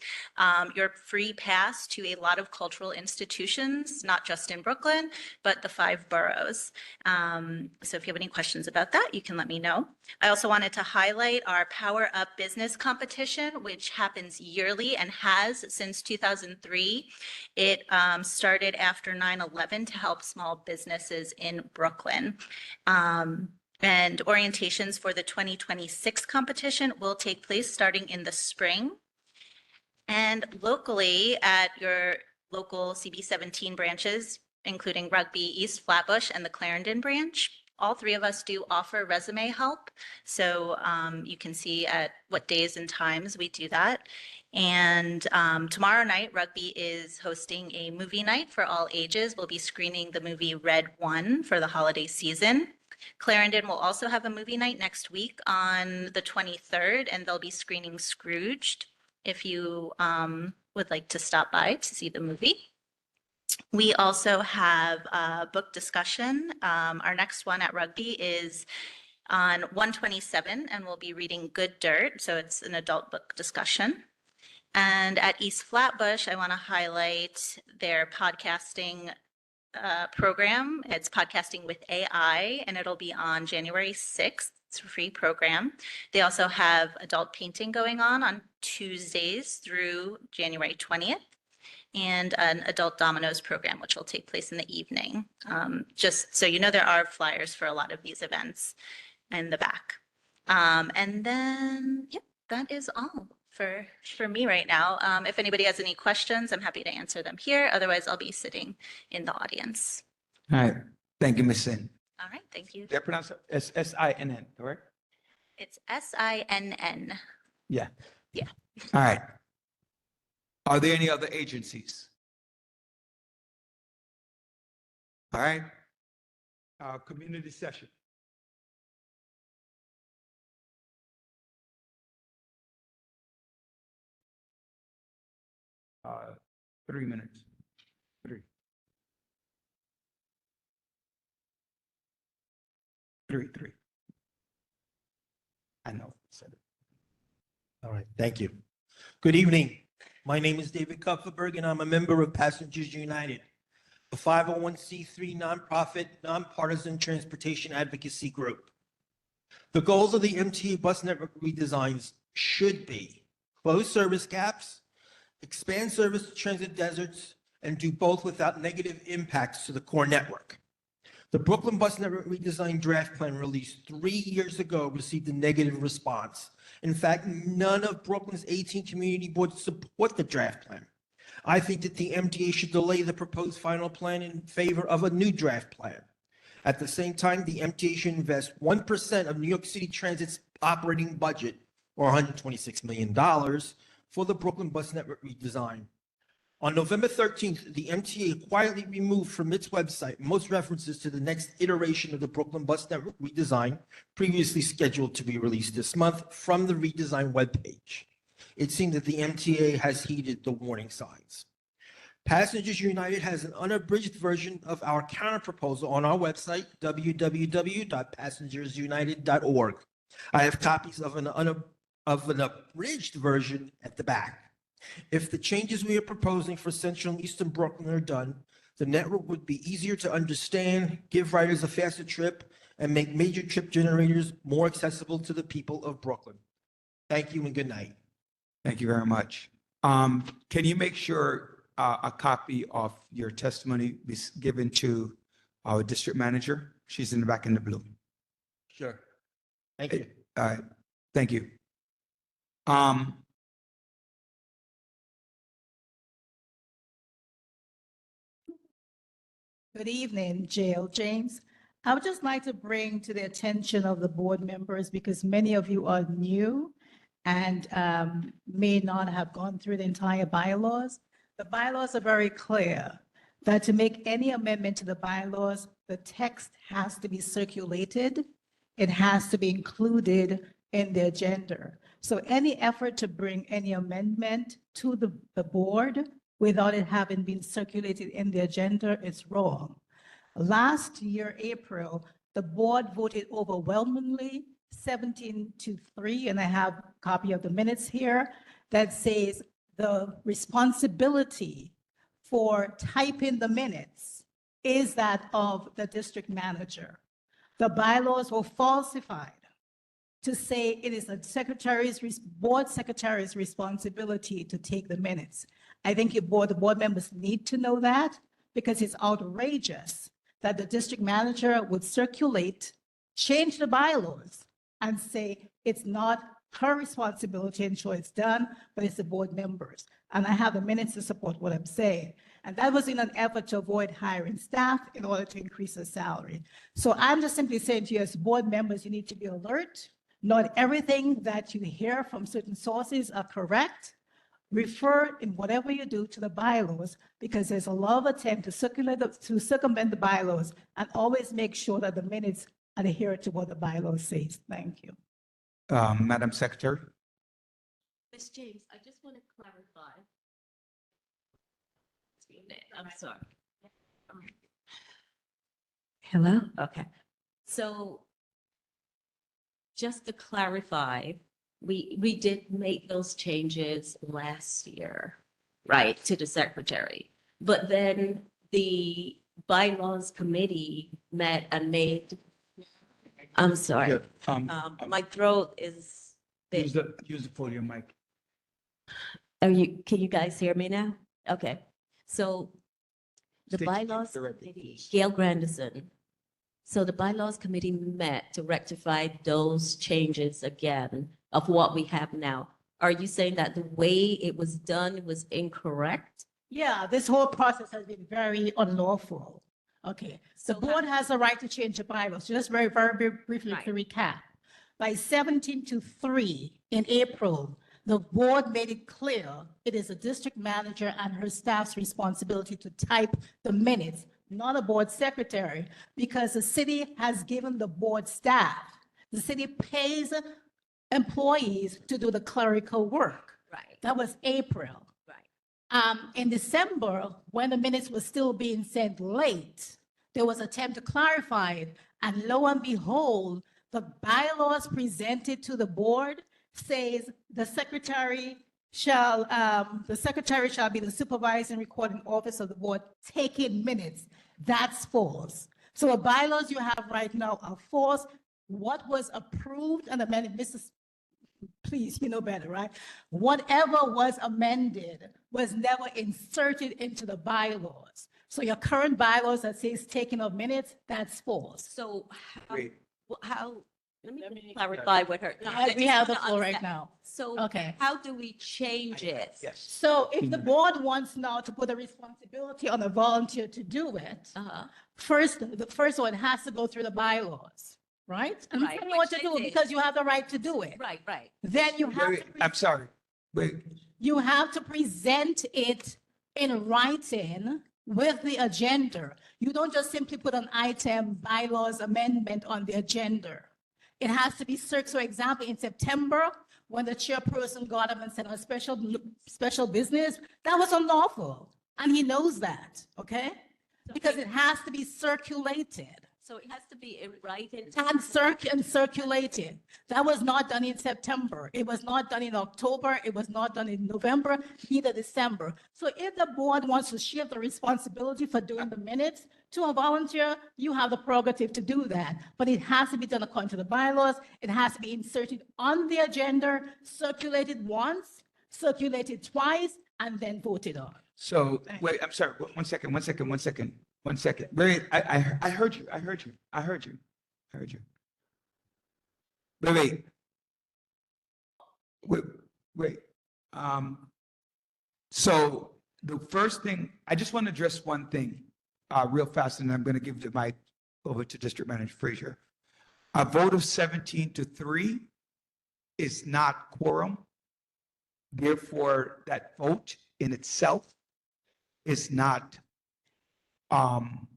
your free pass to a lot of cultural institutions, not just in Brooklyn, but the 5 boroughs. So if you have any questions about that, you can let me know. I also wanted to highlight our Power Up Business competition, which happens yearly and has since 2003. It started after 9/11 to help small businesses in Brooklyn. And orientations for the 2026 competition will take place starting in the spring. And locally at your local CB17 branches, including Rugby, East Flatbush, and the Clarendon branch, all 3 of us do offer resume help. So you can see at what days and times we do that. And tomorrow night, Rugby is hosting a movie night for all ages. We'll be screening the movie Red One for the holiday season. Clarendon will also have a movie night next week on the 23rd, and they'll be screening Scrooged if you would like to stop by to see the movie. We also have a book discussion. Our next one at Rugby is on 127, and we'll be reading Good Dirt. So it's an adult book discussion. And at East Flatbush, I want to highlight their podcasting program. It's Podcasting with AI, and it'll be on January 6th. It's a free program. They also have adult painting going on Tuesdays through January 20th, and an adult dominoes program, which will take place in the evening. Just so you know, there are flyers for a lot of these events in the back. And then, yeah, that is all for me right now. If anybody has any questions, I'm happy to answer them here. Otherwise, I'll be sitting in the audience. All right. Thank you, Ms. Sin. All right, thank you. Did I pronounce it? S-I-N-N, correct? It's SINN. Yeah. Yeah. All right. Are there any other agencies? All right. Community session. Uh, 3 minutes. 3. 3. I know. Said it. All right, thank you. Good evening. My name is David Kupferberg, and I'm a member of Passengers United, a 501c3 nonprofit, nonpartisan transportation advocacy group. The goals of the MTA bus network redesigns should be close service gaps, expand service to transit deserts, and do both without negative impacts to the core network. The Brooklyn Bus Network redesign draft plan released 3 years ago received a negative response. In fact, none of Brooklyn's 18 community boards support the draft plan. I think that the MTA should delay the proposed final plan in favor of a new draft plan. At the same time, the MTA should invest 1% of New York City Transit's operating budget, or $126 million, for the Brooklyn Bus Network redesign. On November 13th, the MTA quietly removed from its website most references to the next iteration of the Brooklyn Bus Network redesign, previously scheduled to be released this month, from the redesigned webpage. It seems that the MTA has heeded the warning signs. Passengers United has an unabridged version of our counterproposal on our website, www.passengersunited.org. I have copies of an abridged version at the back. If the changes we are proposing for Central and Eastern Brooklyn are done, the network would be easier to understand, give riders a faster trip, and make major trip generators more accessible to the people of Brooklyn. Thank you and good night. Thank you very much. Can you make sure a copy of your testimony is given to our district manager? She's in the back in the blue. Sure. Thank you. All right, thank you. Good evening, Jail James. I would just like to bring to the attention of the board members, because many of you are new and may not have gone through the entire bylaws. The bylaws are very clear that to make any amendment to the bylaws, the text has to be circulated. It has to be included in the agenda. So any effort to bring any amendment to the board without it having been circulated in the agenda is wrong. Last year, April, the board voted overwhelmingly 17-3, and I have a copy of the minutes here that says the responsibility for typing the minutes is that of the district manager. The bylaws were falsified to say it is the board secretary's responsibility to take the minutes. I think the board members need to know that, because it's outrageous that the district manager would circulate, change the bylaws, and say it's not her responsibility to ensure it's done, but it's the board members. And I have the minutes to support what I'm saying. And that was in an effort to avoid hiring staff in order to increase the salary. So I'm just simply saying to you as board members, you need to be alert. Not everything that you hear from certain sources are correct. Refer in whatever you do to the bylaws, because there's a lot of attempt to circumvent the bylaws, and always make sure that the minutes adhere to what the bylaws says. Thank you. Madam Secretary. Ms. James, I just want to clarify. I'm sorry. Hello? Okay. So just to clarify, we did make those changes last year, right, to the secretary. But then the bylaws committee met and made, I'm sorry. Yeah, my throat is. use the podium mic. Can you guys hear me now? Okay. So the State bylaws directly, committee, Gail Grandison. So the bylaws committee met to rectify those changes again of what we have now. Are you saying that the way it was done was incorrect? Yeah, this whole process has been very unlawful. Okay, the board has a right to change the bylaws. Just very briefly to recap. By 17-3 in April, the board made it clear it is a district manager and her staff's responsibility to type the minutes, not a board secretary, because the city has given the board staff. The city pays employees to do the clerical work. Right. That was April. Right. In December, when the minutes were still being sent late, there was an attempt to clarify it, and lo and behold, the bylaws presented to the board says the secretary shall be the supervising recording officer of the board taking minutes. That's false. So the bylaws you have right now are false. What was approved and amended, Mrs. Please, you know better, right? Whatever was amended was never inserted into the bylaws. So your current bylaws that says taking of minutes, that's false. So Wait. how, let me clarify with her. We have the floor right now. So Okay. how do we change it? Yes. So if the board wants now to put a responsibility on a volunteer to do it, the first one has to go through the bylaws, right? And Right, tell me what to which do they did. because you have the right to do it. Right, right. Then you have Wait, I'm sorry. Wait, you have to present it in writing with the agenda. You don't just simply put an item, bylaws amendment on the agenda. It has to be searched. So example, in September, when the chairperson got up and said on special business, that was unlawful. And he knows that, okay? Because it has to be circulated. So it has to be in writing. And circulated. That was not done in September. It was not done in October. It was not done in November, neither December. So if the board wants to shift the responsibility for doing the minutes to a volunteer, you have the prerogative to do that. But it has to be done according to the bylaws. It has to be inserted on the agenda, circulated once, circulated twice, and then voted on. So, wait, I'm sorry, one second. Wait, I heard you. Wait. So the first thing, I just want to address one thing, real fast, and I'm going to give the mic over to District Manager Frazier. A vote of 17-3 is not quorum. Therefore, that vote in itself is not ratifiable.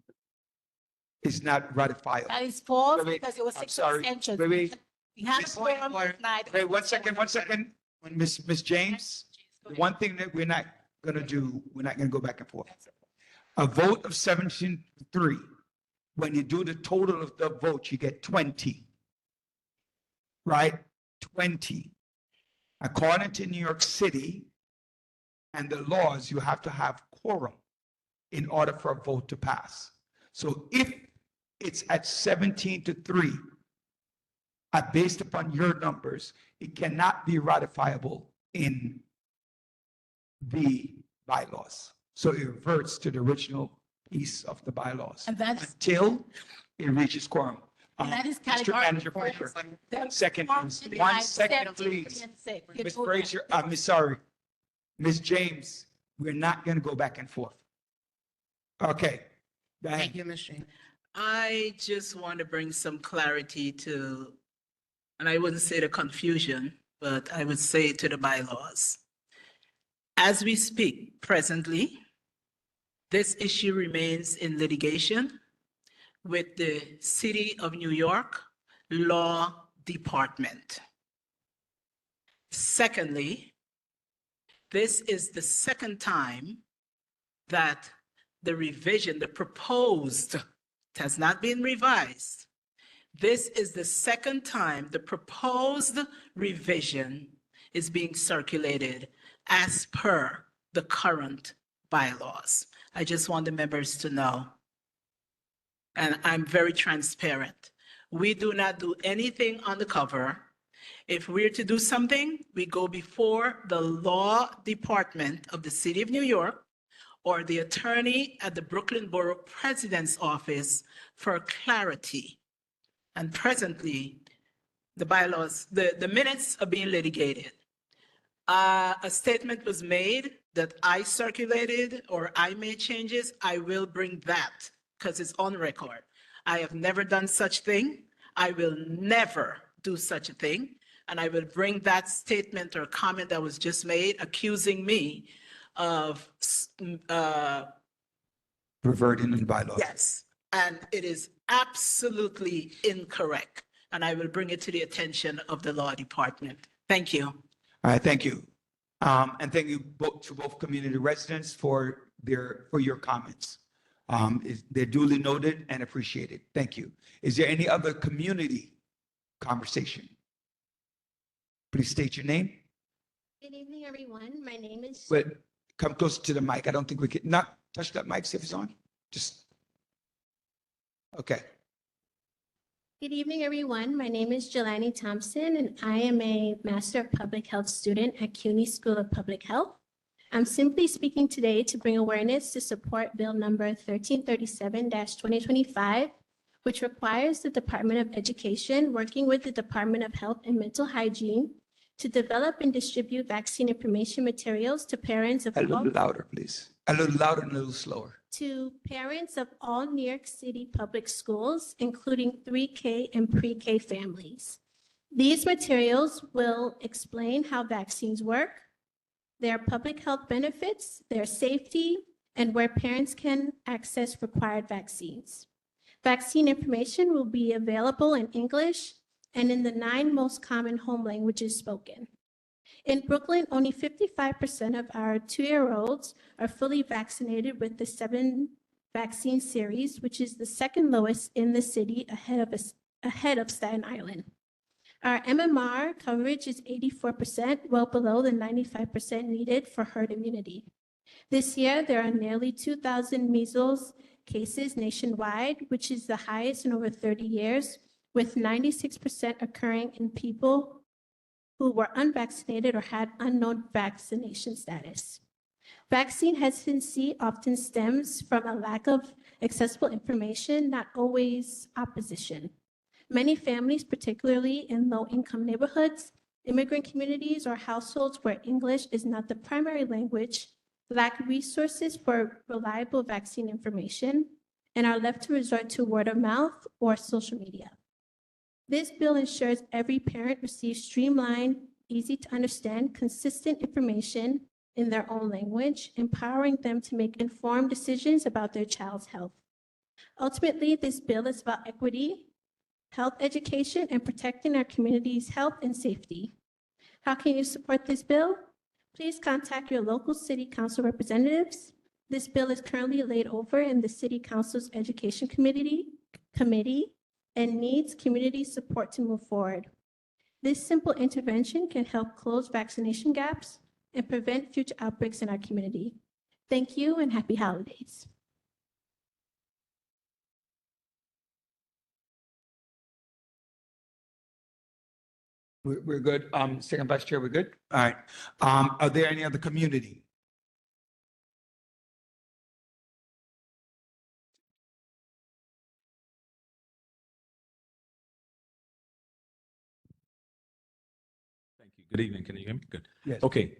That is false Wait, because it was I'm 6 sorry. abstentions. Wait. We had a quorum tonight. Wait, one second. Miss James, one thing that we're not gonna do, we're not gonna go back and forth. A vote of 17-3, when you do the total of the votes, you get 20. Right? 20. According to New York City and the laws, you have to have quorum in order for a vote to pass. So if it's at 17-3, based upon your numbers, it cannot be ratifiable in the bylaws. So it reverts to the original piece of the bylaws And that's, until it reaches quorum. and that is Mr. Manager categorical. Frazier, 1 second, please. 1 second, please. Ms. Frazier, sorry. Ms. James, we're not going to go back and forth. Okay. Go ahead. Thank you, Ms. James. I just want to bring some clarity to, and I wouldn't say the confusion, but I would say to the bylaws. As we speak presently, this issue remains in litigation with the City of New York Law Department. Secondly, this is the second time that the revision, the proposed, it has not been revised. This is the second time the proposed revision is being circulated as per the current bylaws. I just want the members to know. And I'm very transparent. We do not do anything on the cover. If we're to do something, we go before the law department of the City of New York or the attorney at the Brooklyn Borough President's office for clarity. And presently, the bylaws, the minutes are being litigated. A statement was made that I circulated or I made changes. I will bring that because it's on record. I have never done such thing. I will never do such a thing. And I will bring that statement or comment that was just made accusing me of Reverting in the bylaws. yes. And it is absolutely incorrect. And I will bring it to the attention of the law department. Thank you. All right, thank you. And thank you both to both community residents for your comments. They're duly noted and appreciated. Thank you. Is there any other community conversation? Please state your name. Good evening, everyone. My name is. Wait, come close to the mic. I don't think we can, not touch that mic, see if it's on. Just, okay. Good evening, everyone. My name is Jelani Thompson, and I am a Master of Public Health student at CUNY School of Public Health. I'm simply speaking today to bring awareness to support Bill number 1337-2025, which requires the Department of Education, working with the Department of Health and Mental Hygiene, to develop and distribute vaccine information materials to parents of A all little louder, please. A little louder and a little slower. to parents of all New York City public schools, including 3K and pre-K families. These materials will explain how vaccines work, their public health benefits, their safety, and where parents can access required vaccines. Vaccine information will be available in English and in the 9 most common home languages spoken. In Brooklyn, only 55% of our 2-year-olds are fully vaccinated with the 7 vaccine series, which is the second lowest in the city ahead of Staten Island. Our MMR coverage is 84%, well below the 95% needed for herd immunity. This year, there are nearly 2,000 measles cases nationwide, which is the highest in over 30 years, with 96% occurring in people who were unvaccinated or had unknown vaccination status. Vaccine hesitancy often stems from a lack of accessible information, not always opposition. Many families, particularly in low-income neighborhoods, immigrant communities, or households where English is not the primary language, lack resources for reliable vaccine information and are left to resort to word of mouth or social media. This bill ensures every parent receives streamlined, easy to understand, consistent information in their own language, empowering them to make informed decisions about their child's health. Ultimately, this bill is about equity, health education, and protecting our community's health and safety. How can you support this bill? Please contact your local city council representatives. This bill is currently laid over in the City Council's Education Committee and needs community support to move forward. This simple intervention can help close vaccination gaps and prevent future outbreaks in our community. Thank you and happy holidays. We're good. Second Vice Chair, we're good? All right. Are there any other community? Good evening. Can you hear me? Good. Yes. Okay.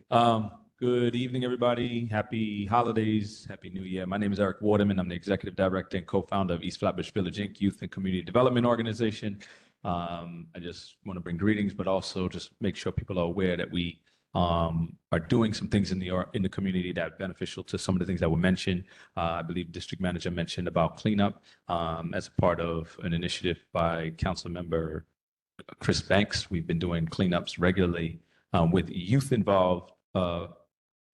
Good evening, everybody. Happy holidays. Happy New Year. My name is Eric Waterman. I'm the Executive Director and co-founder of East Flatbush Village Inc. Youth and Community Development Organization. I just want to bring greetings, but also just make sure people are aware that we are doing some things in the community that are beneficial to some of the things that were mentioned. I believe District Manager mentioned about cleanup as a part of an initiative by Council Member Chris Banks. We've been doing cleanups regularly with youth involved.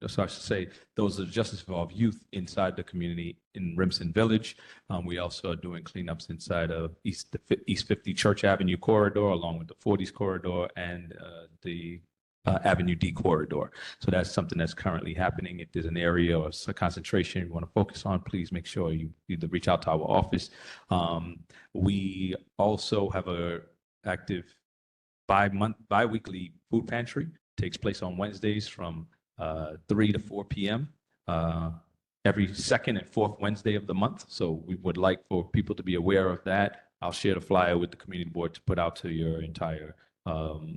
So I should say those are justice involved youth inside the community in Remsen Village. We also are doing cleanups inside of East 50 Church Avenue corridor, along with the 40s corridor and the Avenue D corridor. So that's something that's currently happening. If there's an area or a concentration you want to focus on, please make sure you either reach out to our office. We also have a active bi-weekly food pantry. Takes place on Wednesdays from 3 to 4 p.m. Every second and fourth Wednesday of the month. So we would like for people to be aware of that. I'll share the flyer with the community board to put out to your entire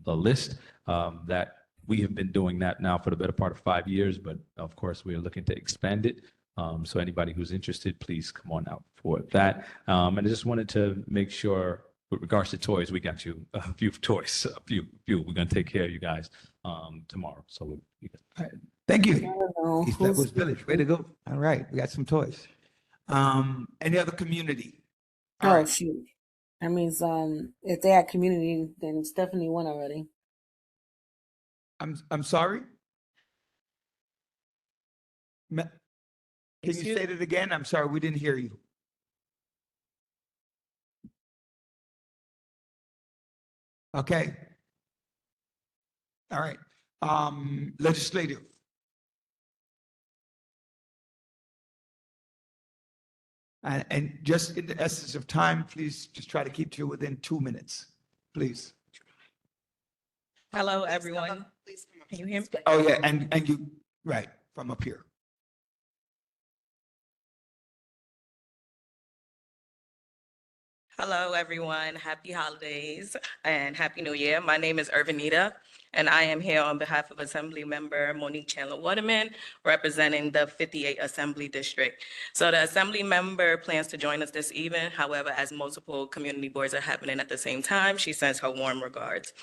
list. That we have been doing that now for the better part of 5 years, but of course we are looking to expand it. So anybody who's interested, please come on out for that. And I just wanted to make sure, with regards to toys, we got you a few toys, a few. We're gonna take care of you guys tomorrow. So Thank you. Who's- East Flatbush Village, way to go. All right, we got some toys. Any other community? All right, shoot. That means if they had community, then Stephanie won already. I'm sorry? Can you Excuse- say that again? I'm sorry, we didn't hear you. Okay. All right. Legislative. And just in the essence of time, please just try to keep to within 2 minutes, please. Hello, everyone. Can you hear me? Oh, yeah, and you, right, from up here. Hello, everyone. Happy holidays and Happy New Year. My name is Irvinita, and I am here on behalf of Assembly Member Monique Chandler Waterman, representing the 58 Assembly District. So the Assembly member plans to join us this evening. However, as multiple community boards are happening at the same time, she sends her warm regards.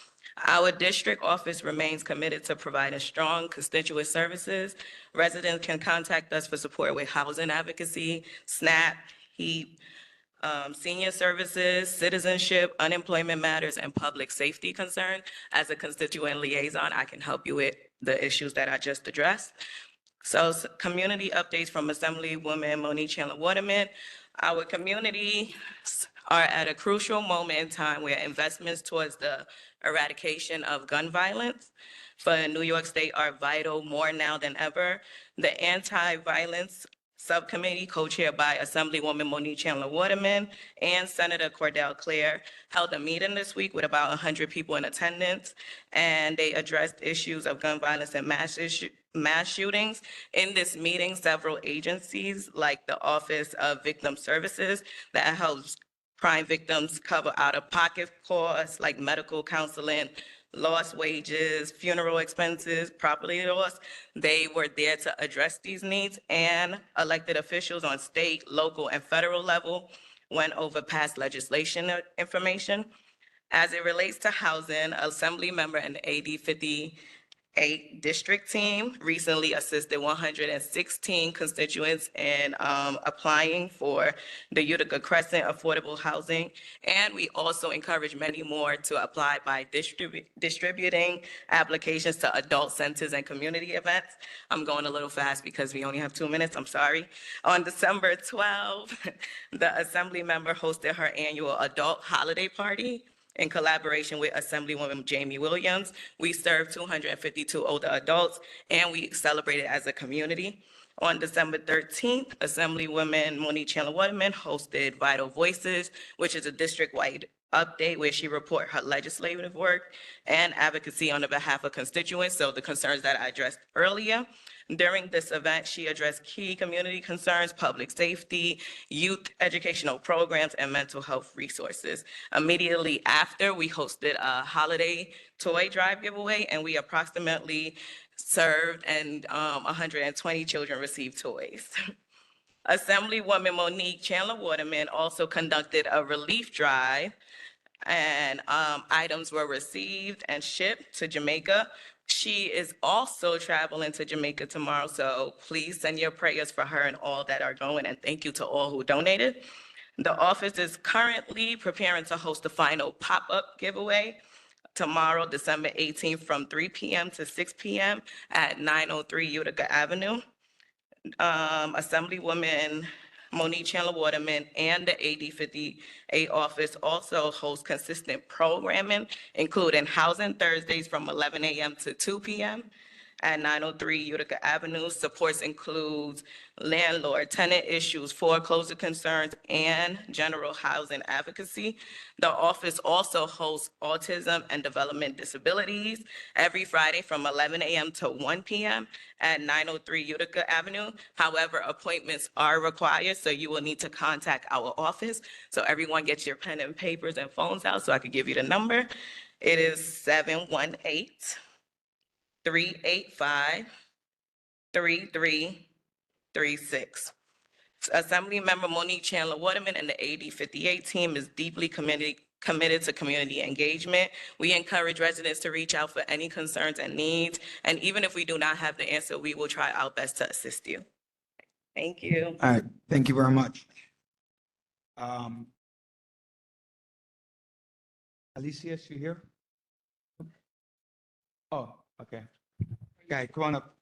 Our district office remains committed to providing strong constituent services. Residents can contact us for support with housing advocacy, SNAP, HEAP, senior services, citizenship, unemployment matters, and public safety concerns. As a constituent liaison, I can help you with the issues that I just addressed. So community updates from Assemblywoman Monique Chandler Waterman. Our communities are at a crucial moment in time where investments towards the eradication of gun violence for New York State are vital more now than ever. The anti-violence subcommittee, co-chaired by Assemblywoman Monique Chandler Waterman and Senator Cordell Clare, held a meeting this week with about 100 people in attendance, and they addressed issues of gun violence and mass shootings. In this meeting, several agencies like the Office of Victim Services that helps crime victims cover out-of-pocket costs like medical counseling, lost wages, funeral expenses, property loss. They were there to address these needs, and elected officials on state, local, and federal level went over past legislation information. As it relates to housing, Assembly member and the AD 58 district team recently assisted 116 constituents in applying for the Utica Crescent affordable housing. And we also encourage many more to apply by distributing applications to adult centers and community events. I'm going a little fast because we only have 2 minutes, I'm sorry. On December 12th, the Assembly member hosted her annual adult holiday party. In collaboration with Assemblywoman Jamie Williams, we served 252 older adults, and we celebrated as a community. On December 13th, Assemblywoman Monique Chandler Waterman hosted Vital Voices, which is a district-wide update where she reported her legislative work and advocacy on the behalf of constituents, so the concerns that I addressed earlier. During this event, she addressed key community concerns, public safety, youth educational programs, and mental health resources. Immediately after, we hosted a holiday toy drive giveaway, and we approximately served, and 120 children received toys. Assemblywoman Monique Chandler Waterman also conducted a relief drive, and items were received and shipped to Jamaica. She is also traveling to Jamaica tomorrow, so please send your prayers for her and all that are going, and thank you to all who donated. The office is currently preparing to host the final pop-up giveaway tomorrow, December 18th, from 3 p.m. to 6 p.m. at 903 Utica Avenue. Assemblywoman Monique Chandler Waterman and the AD 58 office also host consistent programming, including Housing Thursdays from 11 a.m. to 2 p.m. at 903 Utica Avenue. Supports includes landlord, tenant issues, foreclosure concerns, and general housing advocacy. The office also hosts autism and development disabilities every Friday from 11 a.m. to 1 p.m. at 903 Utica Avenue. However, appointments are required, so you will need to contact our office. So everyone get your pen and papers and phones out so I can give you the number. It is 718-385-3336. Assemblymember Monique Chandler Waterman and the AD 58 team is deeply committed to community engagement. We encourage residents to reach out for any concerns and needs. And even if we do not have the answer, we will try our best to assist you. Thank you. All right, thank you very much. Alicia, is she here? Oh, okay. Okay, come on up.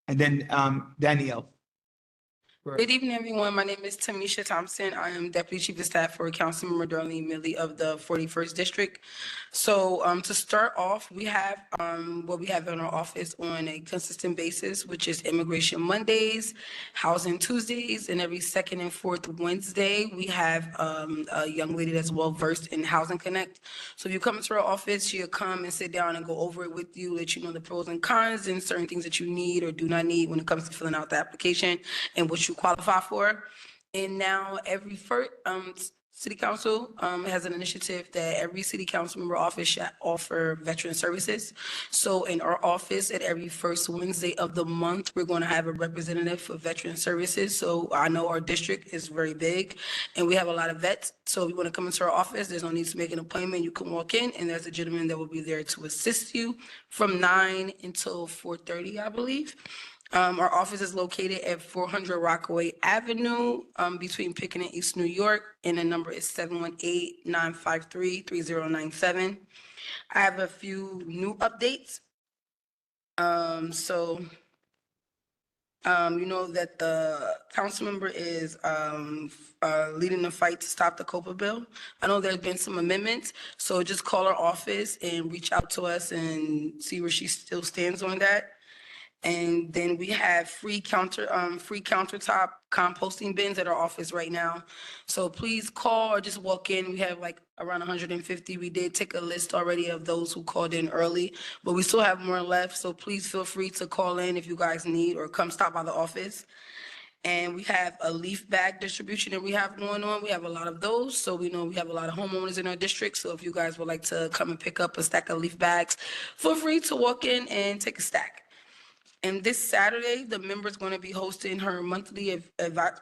And then Danielle. Good evening, everyone. My name is Tamisha Thompson. I am Deputy Chief of Staff for Councilmember Darlene Milley of the 41st District. So to start off, we have what we have in our office on a consistent basis, which is Immigration Mondays, Housing Tuesdays, and every second and fourth Wednesday, we have a young lady that's well versed in Housing Connect. So if you come into our office, she'll come and sit down and go over it with you, let you know the pros and cons and certain things that you need or do not need when it comes to filling out the application and what you qualify for. And now every first, City Council has an initiative that every city council member office should offer veteran services. So in our office, at every first Wednesday of the month, we're going to have a representative for veteran services. So I know our district is very big and we have a lot of vets. So if you want to come into our office, there's no need to make an appointment. You can walk in and there's a gentleman that will be there to assist you from 9 until 4:30, I believe. Our office is located at 400 Rockaway Avenue, between Pickett and East New York, and the number is 718-953-3097. I have a few new updates. You know that the council member is leading the fight to stop the COPA bill. I know there's been some amendments, so just call our office and reach out to us and see where she still stands on that. And then we have free countertop composting bins at our office right now. So please call or just walk in. We have like around 150. We did take a list already of those who called in early, but we still have more left. So please feel free to call in if you guys need or come stop by the office. And we have a leaf bag distribution that we have going on. We have a lot of those. So we know we have a lot of homeowners in our district. So if you guys would like to come and pick up a stack of leaf bags, feel free to walk in and take a stack. And this Saturday, the member's going to be hosting her monthly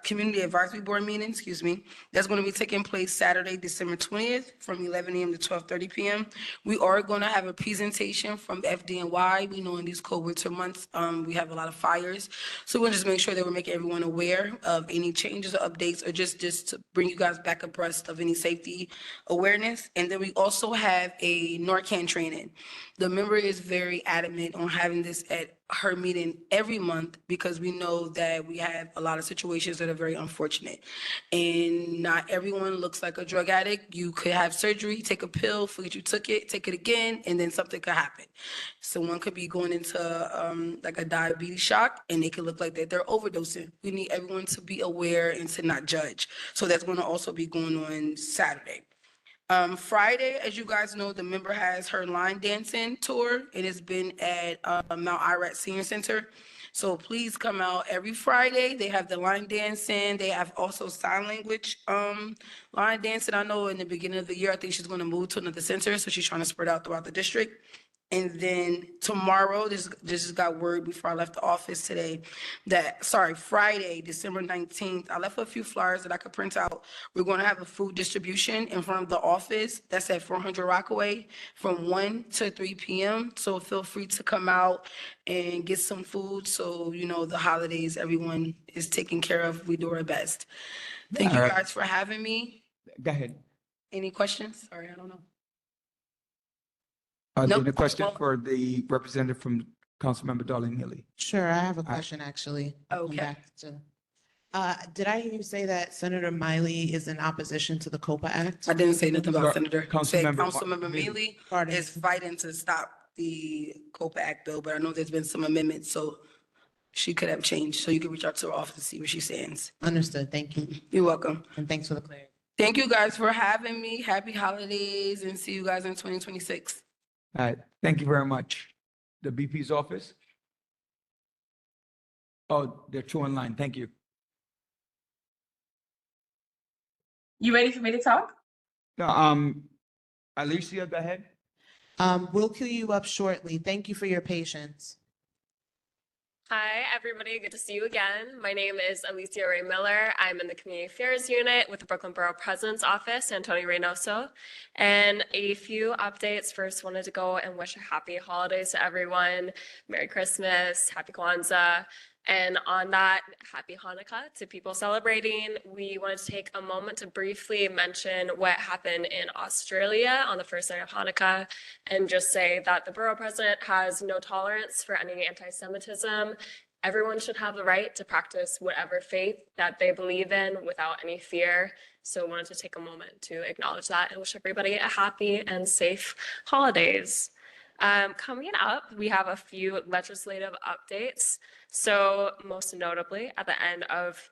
community advisory board meeting, That's going to be taking place Saturday, December 20th from 11 a.m. to 12:30 p.m. We are going to have a presentation from FDNY. We know in these cold winter months, we have a lot of fires. So we'll just make sure that we're making everyone aware of any changes or updates or just to bring you guys back abreast of any safety awareness. And then we also have a Narcan training. The member is very adamant on having this at her meeting every month because we know that we have a lot of situations that are very unfortunate. And not everyone looks like a drug addict. You could have surgery, take a pill, forget you took it, take it again, and then something could happen. Someone could be going into like a diabetes shock and they could look like that they're overdosing. We need everyone to be aware and to not judge. So that's going to also be going on Saturday. Friday, as you guys know, the member has her line dancing tour. It has been at Mount Irat Senior Center. So please come out every Friday. They have the line dancing. They have also sign language line dancing. I know in the beginning of the year, I think she's going to move to another center. So she's trying to spread out throughout the district. And then tomorrow, this just got word before I left the office today Friday, December 19th, I left a few flyers that I could print out. We're going to have a food distribution in front of the office. That's at 400 Rockaway from 1 to 3 p.m. So feel free to come out and get some food. So, you know, the holidays, everyone is taken care of. We do our best. Thank you guys for having me. Go ahead. Any questions? Sorry, I don't know. Any question for the representative from Councilmember Darlene Neely? Sure, I have a question, actually. I'll come back to- Did I hear you say that Senator Miley is in opposition to the COPA Act? I didn't say nothing about Senator. Councilmember Councilmember Mealy is fighting to stop the COPA Act bill, but I know there's been some amendments, so she could have changed. So you can reach out to her office to see where she stands. Understood, thank you. You're welcome. And thanks for the clarity. Thank you guys for having me. Happy holidays and see you guys in 2026. All right, thank you very much. The BP's office? Oh, there are two online. Thank you. You ready for me to talk? No, Alicia, go ahead. We'll queue you up shortly. Thank you for your patience. Hi, everybody. Good to see you again. My name is Alicia Ray Miller. I'm in the Community Affairs Unit with the Brooklyn Borough President's Office, Antonio Reynoso. And a few updates. First, wanted to go and wish a happy holidays to everyone. Merry Christmas, Happy Kwanzaa. And on that, Happy Hanukkah to people celebrating. We wanted to take a moment to briefly mention what happened in Australia on the first night of Hanukkah and just say that the borough president has no tolerance for any anti-Semitism. Everyone should have the right to practice whatever faith that they believe in without any fear. So I wanted to take a moment to acknowledge that and wish everybody a happy and safe holidays. Coming up, we have a few legislative updates. So most notably, at the end of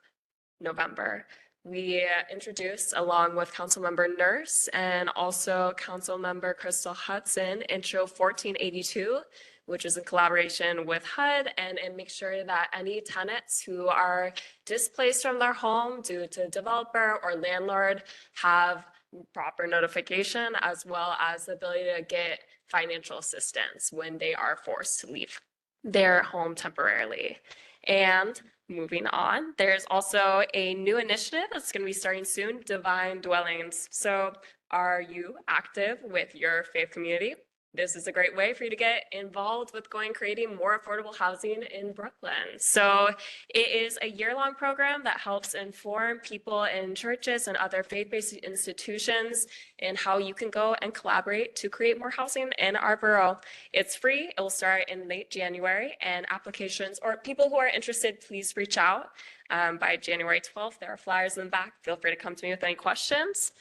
November, we introduced, along with Councilmember Nurse and also Councilmember Crystal Hudson, Intro 1482, which is in collaboration with HUD and make sure that any tenants who are displaced from their home due to developer or landlord have proper notification as well as the ability to get financial assistance when they are forced to leave their home temporarily. And moving on, there's also a new initiative that's going to be starting soon, Divine Dwellings. So are you active with your faith community? This is a great way for you to get involved with creating more affordable housing in Brooklyn. So it is a year-long program that helps inform people in churches and other faith-based institutions in how you can go and collaborate to create more housing in our borough. It's free. It will start in late January, and applications or people who are interested, please reach out by January 12th. There are flyers in the back. Feel free to come to me with any questions.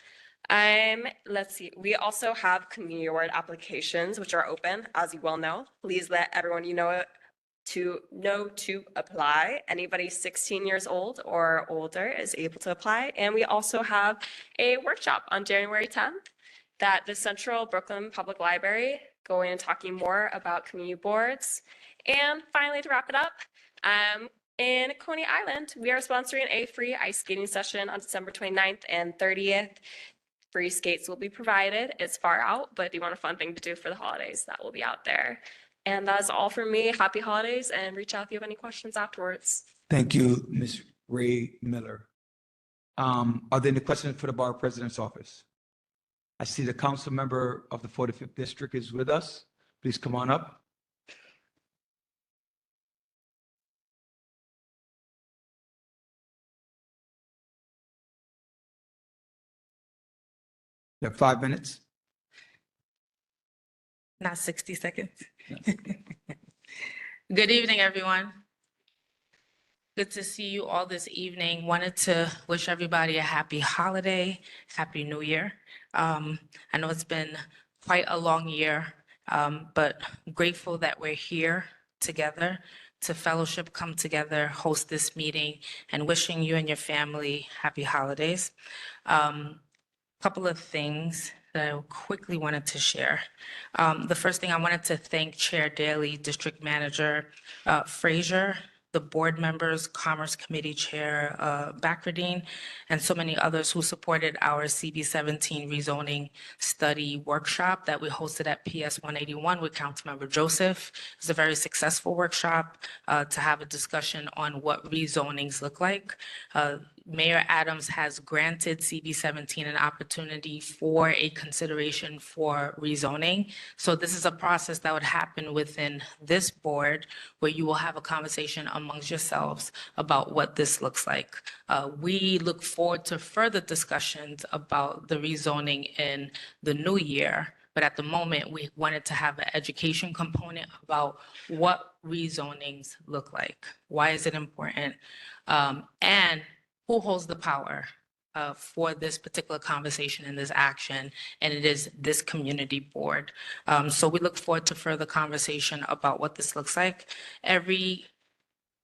Let's see. We also have community award applications, which are open, as you well know. Please let everyone you know to apply. Anybody 16 years old or older is able to apply. And we also have a workshop on January 10th that the Central Brooklyn Public Library going and talking more about community boards. And finally, to wrap it up, in Coney Island, we are sponsoring a free ice skating session on December 29th and 30th. Free skates will be provided. It's far out, but if you want a fun thing to do for the holidays, that will be out there. And that's all from me. Happy holidays, and reach out if you have any questions afterwards. Thank you, Ms. Ray Miller. Are there any questions for the Borough President's office? I see the council member of the 45th District is with us. Please come on up. You have 5 minutes. Not 60 seconds. Good evening, everyone. Good to see you all this evening. Wanted to wish everybody a happy holiday, happy New Year. I know it's been quite a long year, but grateful that we're here together to fellowship, come together, host this meeting, and wishing you and your family happy holidays. Couple of things that I quickly wanted to share. The first thing, I wanted to thank Chair Daly, District Manager Frazier, the board members, Commerce Committee Chair Bakradine, and so many others who supported our CB17 rezoning study workshop that we hosted at PS 181 with Councilmember Joseph. It was a very successful workshop to have a discussion on what rezonings look like. Mayor Adams has granted CB17 an opportunity for a consideration for rezoning. So this is a process that would happen within this board where you will have a conversation amongst yourselves about what this looks like. We look forward to further discussions about the rezoning in the new year. But at the moment, we wanted to have an education component about what rezonings look like. Why is it important? And who holds the power for this particular conversation and this action, and it is this community board. So we look forward to further conversation about what this looks like. Every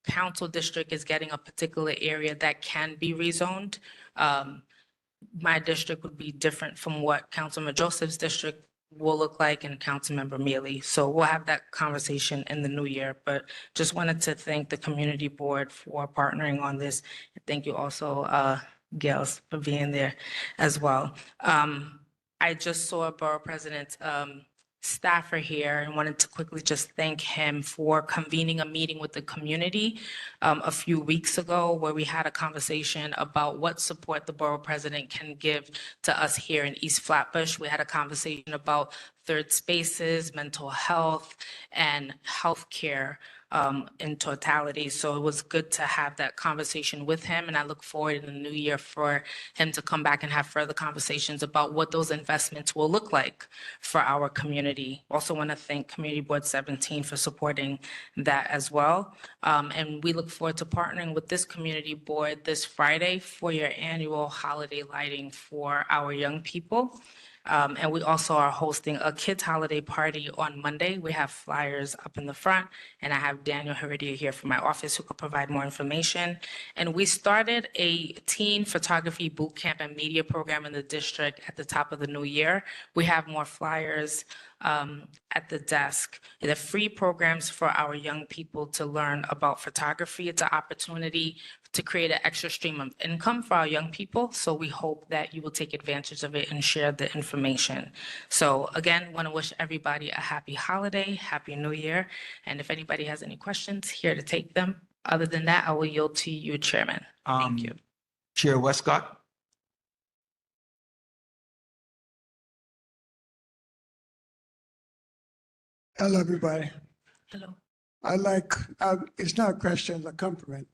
council district is getting a particular area that can be rezoned. My district would be different from what Councilmember Joseph's district will look like and Councilmember Mealy. So we'll have that conversation in the new year, but just wanted to thank the community board for partnering on this. Thank you also, Gales, for being there as well. I just saw Borough President Staffer here and wanted to quickly just thank him for convening a meeting with the community a few weeks ago where we had a conversation about what support the Borough President can give to us here in East Flatbush. We had a conversation about third spaces, mental health, and healthcare in totality. So it was good to have that conversation with him, and I look forward in the new year for him to come back and have further conversations about what those investments will look like for our community. Also want to thank Community Board 17 for supporting that as well. And we look forward to partnering with this community board this Friday for your annual holiday lighting for our young people. And we also are hosting a kids' holiday party on Monday. We have flyers up in the front, and I have Daniel Heredia here from my office who could provide more information. And we started a teen photography boot camp and media program in the district at the top of the new year. We have more flyers at the desk. They're free programs for our young people to learn about photography. It's an opportunity to create an extra stream of income for our young people. So we hope that you will take advantage of it and share the information. So again, want to wish everybody a happy holiday, happy new year. And if anybody has any questions, here to take them. Other than that, I will yield to you, Chairman. Thank you. Chair Westcott. Hello, everybody. Hello. It's not a question, it's a compliment.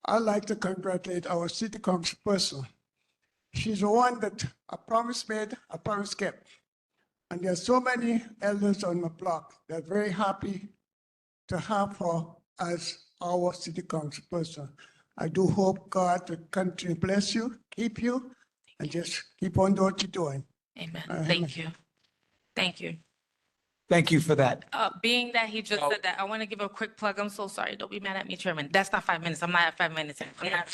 I'd like to congratulate our city councilperson. She's the one that a promise made, a promise kept. And there's so many elders on the block that are very happy to have her as our city councilperson. I do hope God to continue to bless you, keep you, and just keep on doing what you're doing. Amen. Thank you. Thank you. Thank you for that. Being that he just said that, I want to give a quick plug. I'm so sorry. Don't be mad at me, Chairman. That's not 5 minutes. I'm not at 5 minutes. I'm not.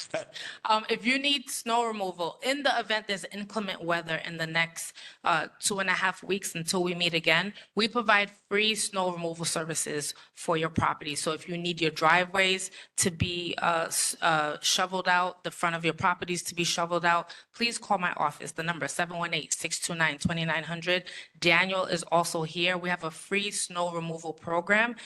If you need snow removal, in the event there's inclement weather in the next 2.5 weeks until we meet again, we provide free snow removal services for your property. So if you need your driveways to be shoveled out, the front of your properties to be shoveled out, please call my office. The number is 718-629-2900. Daniel is also here. We have a free snow removal program.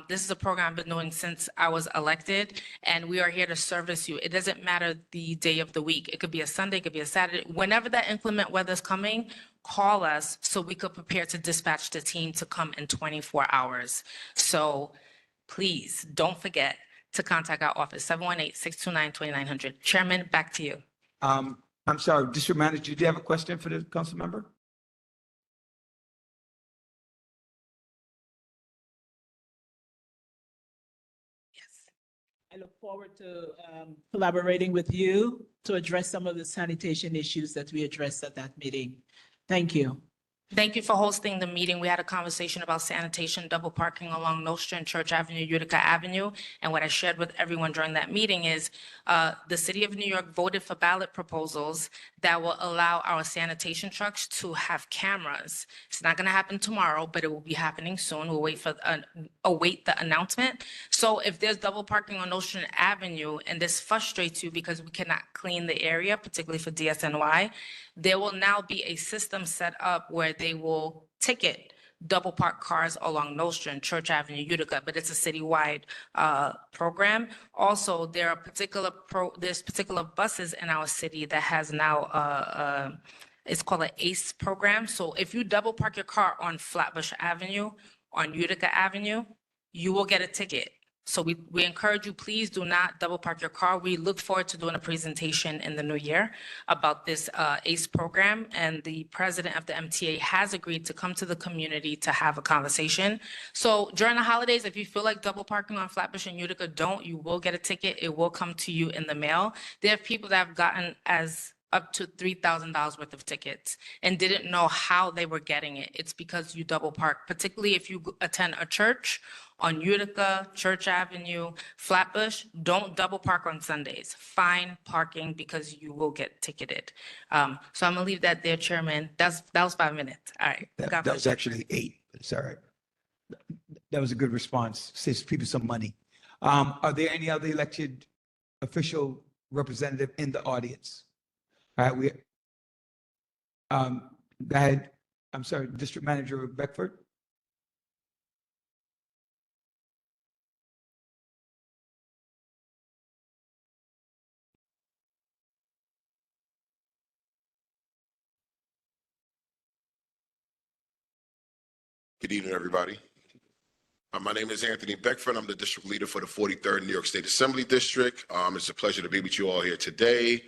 This is a program I've been doing since I was elected, and we are here to service you. It doesn't matter the day of the week. It could be a Sunday, it could be a Saturday. Whenever that inclement weather is coming, call us so we could prepare to dispatch the team to come in 24 hours. So please don't forget to contact our office, 718-629-2900. Chairman, back to you. I'm sorry, District Manager, do you have a question for the council member? I look forward to collaborating with you to address some of the sanitation issues that we addressed at that meeting. Thank you. Thank you for hosting the meeting. We had a conversation about sanitation, double parking along Nostrand, Church Avenue, Utica Avenue. And what I shared with everyone during that meeting is the city of New York voted for ballot proposals that will allow our sanitation trucks to have cameras. It's not going to happen tomorrow, but it will be happening soon. We'll await the announcement. So if there's double parking on Nostrand Avenue and this frustrates you because we cannot clean the area, particularly for DSNY, there will now be a system set up where they will ticket double park cars along Nostrand, Church Avenue, Utica, but it's a citywide program. Also, there are there's particular buses in our city that has now it's called an ACE program. So if you double park your car on Flatbush Avenue, on Utica Avenue, you will get a ticket. So we encourage you, please do not double park your car. We look forward to doing a presentation in the new year about this ACE program. And the president of the MTA has agreed to come to the community to have a conversation. So during the holidays, if you feel like double parking on Flatbush and Utica, you will get a ticket. It will come to you in the mail. There are people that have gotten up to $3,000 worth of tickets and didn't know how they were getting it. It's because you double park, particularly if you attend a church on Utica, Church Avenue, Flatbush. Don't double park on Sundays. Find parking because you will get ticketed. So I'm gonna leave that there, Chairman. That was 5 minutes. All right. That was actually 8, but it's all right. That was a good response. Saves people some money. Are there any other elected official representative in the audience? All right, go ahead. I'm sorry, District Manager Beckford. Good evening, everybody. My name is Anthony Beckford. I'm the district leader for the 43rd New York State Assembly District. It's a pleasure to be with you all here today.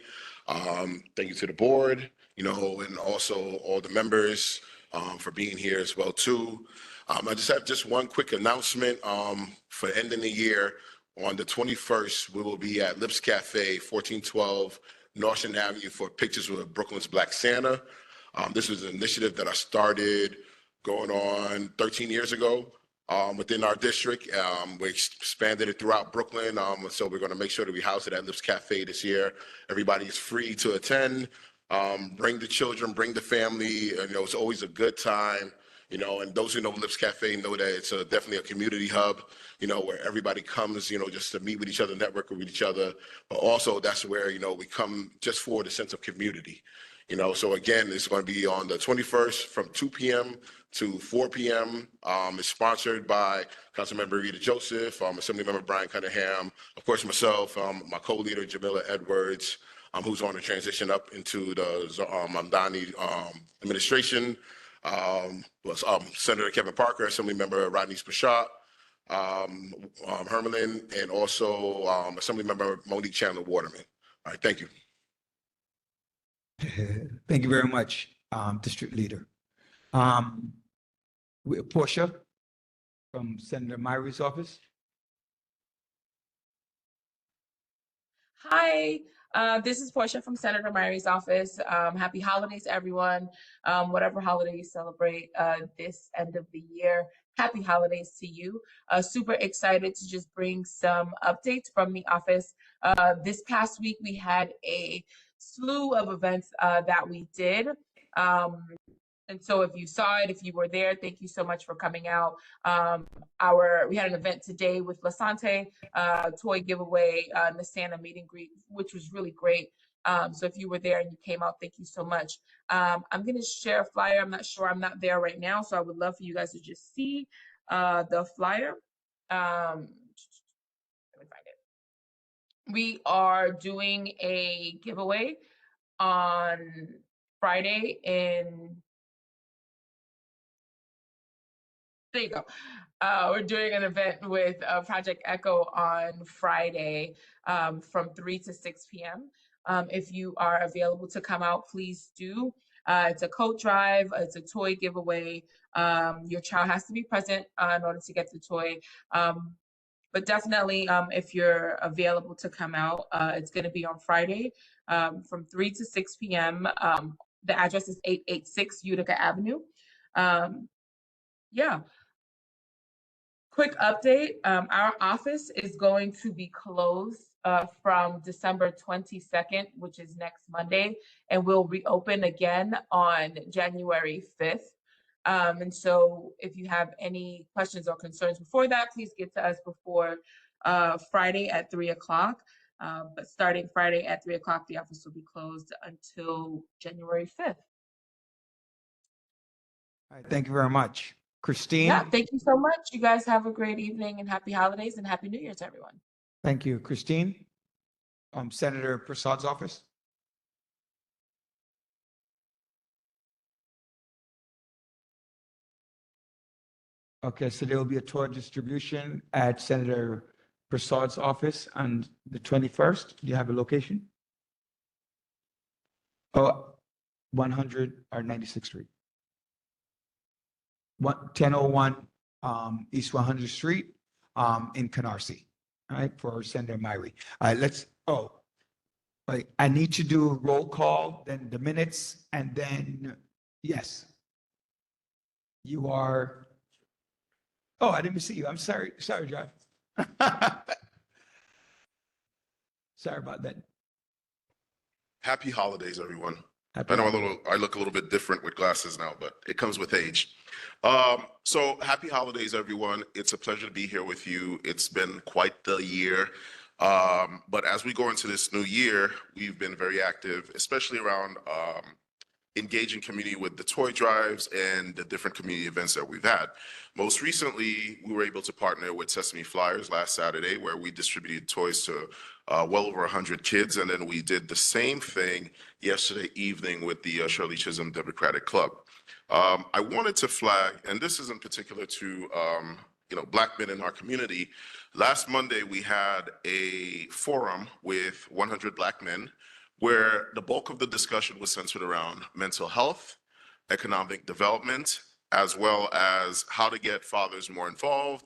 Thank you to the board, and also all the members for being here as well too. I just have one quick announcement for ending the year. On the 21st, we will be at Lips Cafe, 1412 Nostrand Avenue for pictures with Brooklyn's Black Santa. This was an initiative that I started going on 13 years ago within our district. We expanded it throughout Brooklyn. So we're going to make sure that we house it at Lips Cafe this year. Everybody is free to attend. Bring the children, bring the family. You know, it's always a good time. You know, and those who know Lips Cafe know that it's definitely a community hub, you know, where everybody comes, you know, just to meet with each other, network with each other. But also that's where, you know, we come just for the sense of community. You know, so again, it's going to be on the 21st from 2 p.m. to 4 p.m. It's sponsored by Councilmember Rita Joseph, Assemblymember Brian Cunningham, of course, myself, my co-leader, Jamila Edwards, who's on the transition up into the Mamdani administration. Senator Kevin Parker, Assemblymember Rodney Spashat, Hermelin, and also Assemblymember Monique Chandler Waterman. All right, thank you. Thank you very much, District Leader. Portia from Senator Myrie's office. Hi, this is Portia from Senator Myrie's office. Happy holidays, everyone. Whatever holiday you celebrate this end of the year, happy holidays to you. Super excited to just bring some updates from the office. This past week, we had a slew of events that we did. And so if you saw it, if you were there, thank you so much for coming out. We had an event today with Lasante, toy giveaway, the Santa meet and greet, which was really great. So if you were there and you came out, thank you so much. I'm going to share a flyer. I'm not sure, I'm not there right now, so I would love for you guys to just see the flyer. Let me find it. We are doing a giveaway on Friday in There you go. We're doing an event with Project Echo on Friday from 3 to 6 p.m. If you are available to come out, please do. It's a coat drive. It's a toy giveaway. Your child has to be present in order to get the toy. But definitely, if you're available to come out, it's going to be on Friday from 3 to 6 p.m. The address is 886 Utica Avenue. Yeah. Quick update, our office is going to be closed from December 22nd, which is next Monday, and we'll reopen again on January 5th. And so if you have any questions or concerns before that, please get to us before Friday at 3 o'clock. But starting Friday at 3 o'clock, the office will be closed until January 5th. All right, thank you very much. Christine? Yeah, thank you so much. You guys have a great evening and happy holidays and happy New Year to everyone. Thank you. Christine? Senator Prasad's office? Okay, so there will be a toy distribution at Senator Prasad's office on the 21st. Do you have a location? Oh, 100 or 96th Street. 1001 East 100th Street in Canarsie, all right, for Senator Myrie. All right, I need to do a roll call, then the minutes, and then, yes. You are, oh, I didn't see you. I'm sorry, John. Sorry about that. Happy holidays, everyone. I know I look a little bit different with glasses now, but it comes with age. So happy holidays, everyone. It's a pleasure to be here with you. It's been quite the year. But as we go into this new year, we've been very active, especially around engaging community with the toy drives and the different community events that we've had. Most recently, we were able to partner with Sesame Flyers last Saturday, where we distributed toys to well over 100 kids. And then we did the same thing yesterday evening with the Shirley Chisholm Democratic Club. I wanted to flag, and this is in particular to Black men in our community. Last Monday, we had a forum with 100 Black men where the bulk of the discussion was centered around mental health, economic development, as well as how to get fathers more involved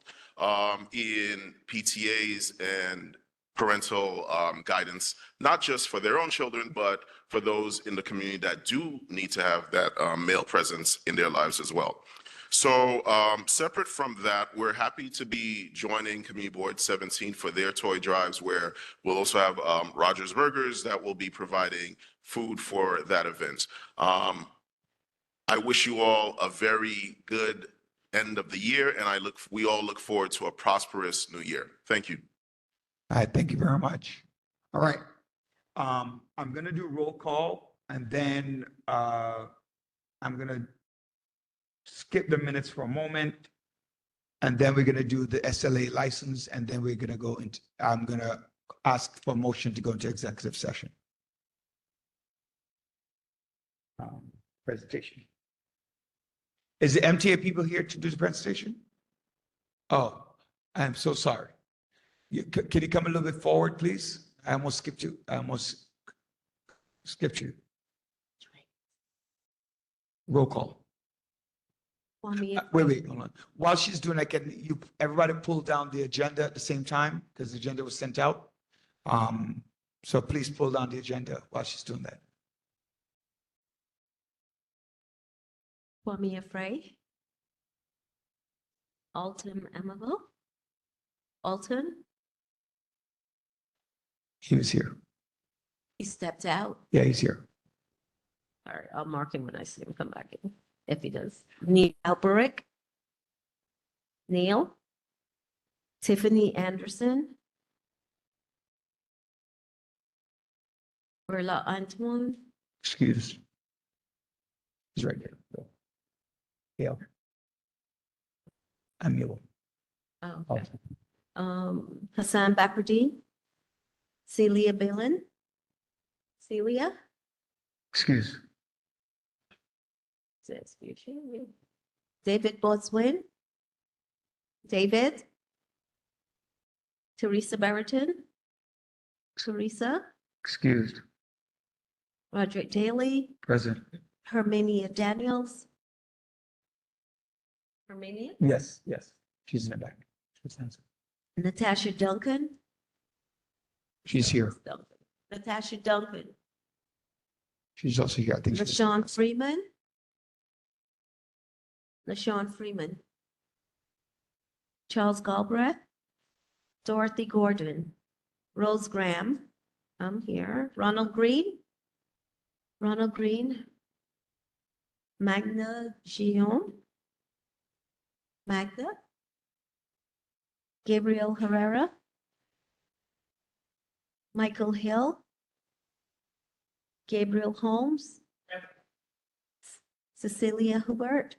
in PTAs and parental guidance, not just for their own children, but for those in the community that do need to have that male presence in their lives as well. So separate from that, we're happy to be joining Community Board 17 for their toy drives, where we'll also have Rogers Burgers that will be providing food for that event. I wish you all a very good end of the year, and we all look forward to a prosperous new year. Thank you. All right, thank you very much. All right. I'm gonna do roll call and then I'm gonna skip the minutes for a moment. And then we're gonna do the SLA license and then we're gonna go into, I'm gonna ask for a motion to go into executive session. Presentation. Is the MTA people here to do the presentation? Oh, I'm so sorry. Can you come a little bit forward, please? I almost skipped you. I almost skipped you. Roll call. Wait, hold on. While she's doing that, can you, everybody pull down the agenda at the same time? Because the agenda was sent out. So please pull down the agenda while she's doing that. Kwame Frey. Alton Emerald. Alton, He was here. he stepped out. Yeah, he's here. All right, I'll mark him when I see him come back in, if he does. Neil Alberic. Neil. Tiffany Anderson. Orla Antoine. Excuse. He's right there. Yeah. I'm Milo. Oh, okay. Hassan Bakruddin. Celia Billen. Celia. Excuse. Says David Boswin. David. Teresa Barrington. Teresa. Excused. Roderick Daly. Present. Hermania Daniels. Hermania. Yes, yes. She's in the back. Natasha Duncan. She's here. Natasha Duncan. She's also here. I think she's. LaShawn Freeman. LaShawn Freeman. Charles Galbraith. Dorothy Gordon. Rose Graham. I'm here. Ronald Green. Ronald Green. Magna Gion. Magda. Gabriel Herrera. Michael Hill. Gabriel Holmes. Cecilia Hubert.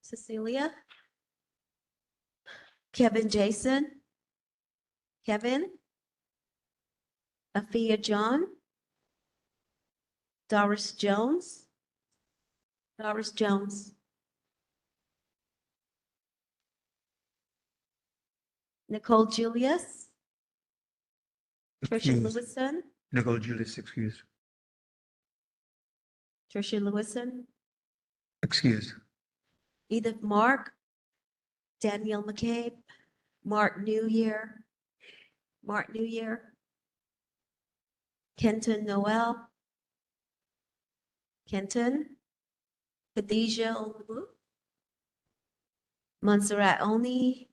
Cecilia. Kevin Jason. Kevin. Afia John. Doris Jones. Doris Jones. Nicole Julius. Tricia Excused. Lewison. Nicole Julius, excused. Tricia Lewison. Excused. Edith Mark. Danielle McCabe. Mark New Year. Mark New Year. Kenton Noel. Kenton. Khadijah Olubu. Montserrat Oni.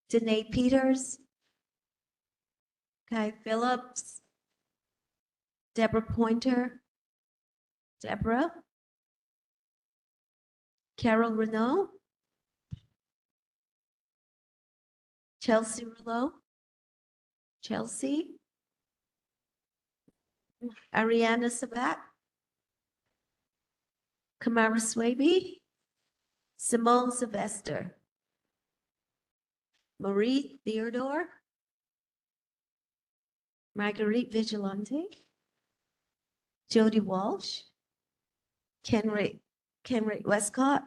Danae Peters. Kai Phillips. Deborah Pointer. Deborah. Carol Renault. Chelsea Rouleau. Chelsea. Ariana Sabat. Kamara Swaby. Simone Sylvester. Marie Theodore. Marguerite Vigilante. Jody Walsh. Kenrick Westcott.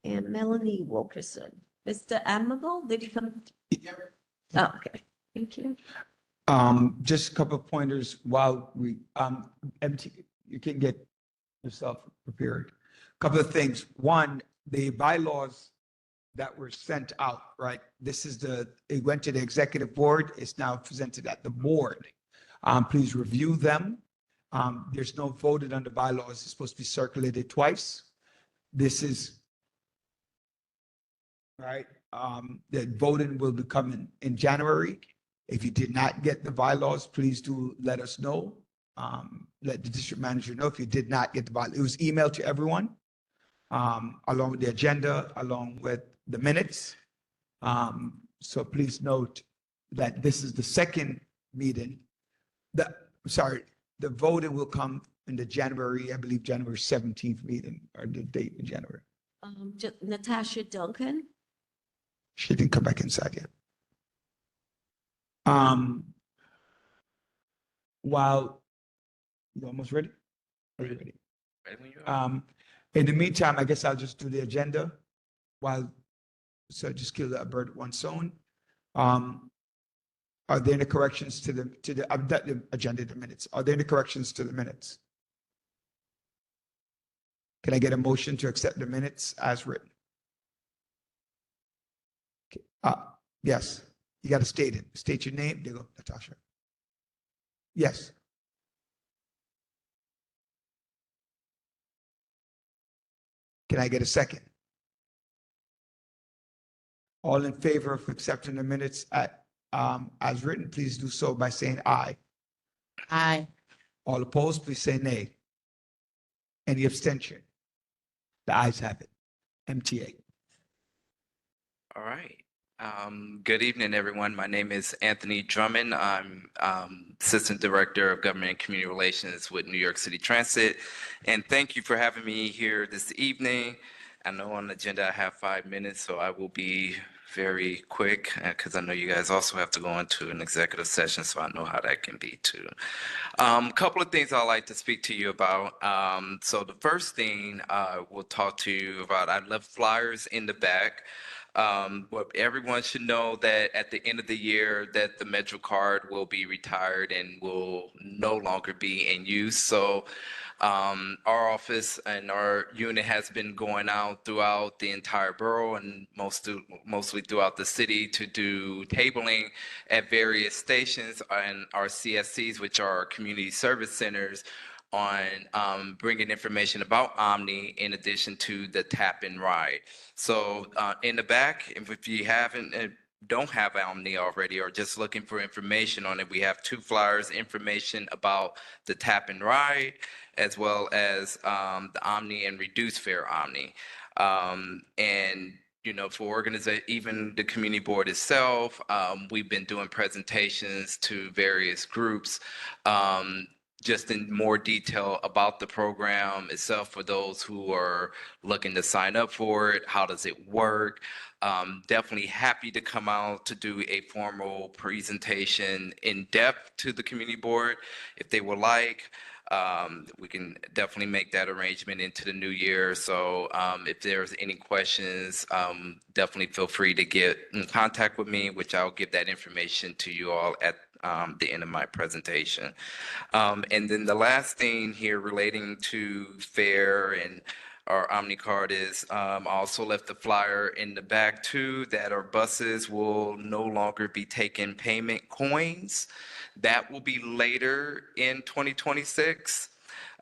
And Melanie Wilkerson. Mr. Admiral, did he come? Oh, okay. Thank you. Just a couple of pointers while we, you can get yourself prepared. Couple of things. One, the bylaws that were sent out, right? This is it went to the executive board. It's now presented at the board. Please review them. There's no voted on the bylaws. It's supposed to be circulated twice. This is, right? The voting will be coming in January. If you did not get the bylaws, please do let us know. Let the district manager know if you did not get the bylaws. It was emailed to everyone, along with the agenda, along with the minutes. So please note that this is the second meeting. The voting will come in the January, I believe, January 17th meeting, or the date in January. Natasha Duncan. She didn't come back inside yet. While you almost ready? Are you ready? In the meantime, I guess I'll just do the agenda so just kill a bird with one stone. Are there any corrections to the I've done the agenda, the minutes? Are there any corrections to the minutes? Can I get a motion to accept the minutes as written? Yes, you got to state it. State your name. There you go, Natasha. Yes. Can I get a second? All in favor of accepting the minutes as written, please do so by saying aye. Aye. All opposed, please say nay. Any abstention? The ayes have it. MTA. All right. Good evening, everyone. My name is Anthony Drummond. I'm Assistant Director of Government and Community Relations with New York City Transit. And thank you for having me here this evening. I know on the agenda I have 5 minutes, so I will be very quick because I know you guys also have to go into an executive session, so I know how that can be too. A couple of things I'd like to speak to you about. So the first thing we'll talk to you about, I left flyers in the back. But everyone should know that at the end of the year that the Metro card will be retired and will no longer be in use. So our office and our unit has been going out throughout the entire borough and mostly throughout the city to do tabling at various stations and our CSCs, which are our community service centers, on bringing information about Omni in addition to the tap and ride. So in the back, if you don't have Omni already or just looking for information on it, we have 2 flyers, information about the tap and ride, as well as the Omni and reduced fare Omni. And you know, for organization, even the community board itself, we've been doing presentations to various groups just in more detail about the program itself for those who are looking to sign up for it. How does it work? Definitely happy to come out to do a formal presentation in depth to the community board if they would like. We can definitely make that arrangement into the new year. So if there's any questions, definitely feel free to get in contact with me, which I'll give that information to you all at the end of my presentation. And then the last thing here relating to fare and our Omni card is I also left the flyer in the back too that our buses will no longer be taking payment coins. That will be later in 2026.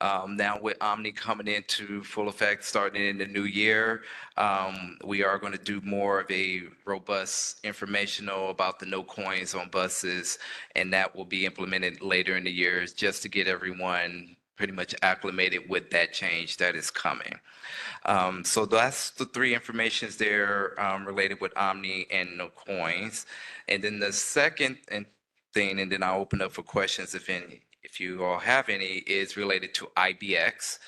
Now with Omni coming into full effect starting in the new year, we are going to do more of a robust informational about the no coins on buses, and that will be implemented later in the year just to get everyone pretty much acclimated with that change that is coming. So that's the 3 informations there related with Omni and no coins. And then the second thing, and then I'll open up for questions if you all have any, is related to IBX.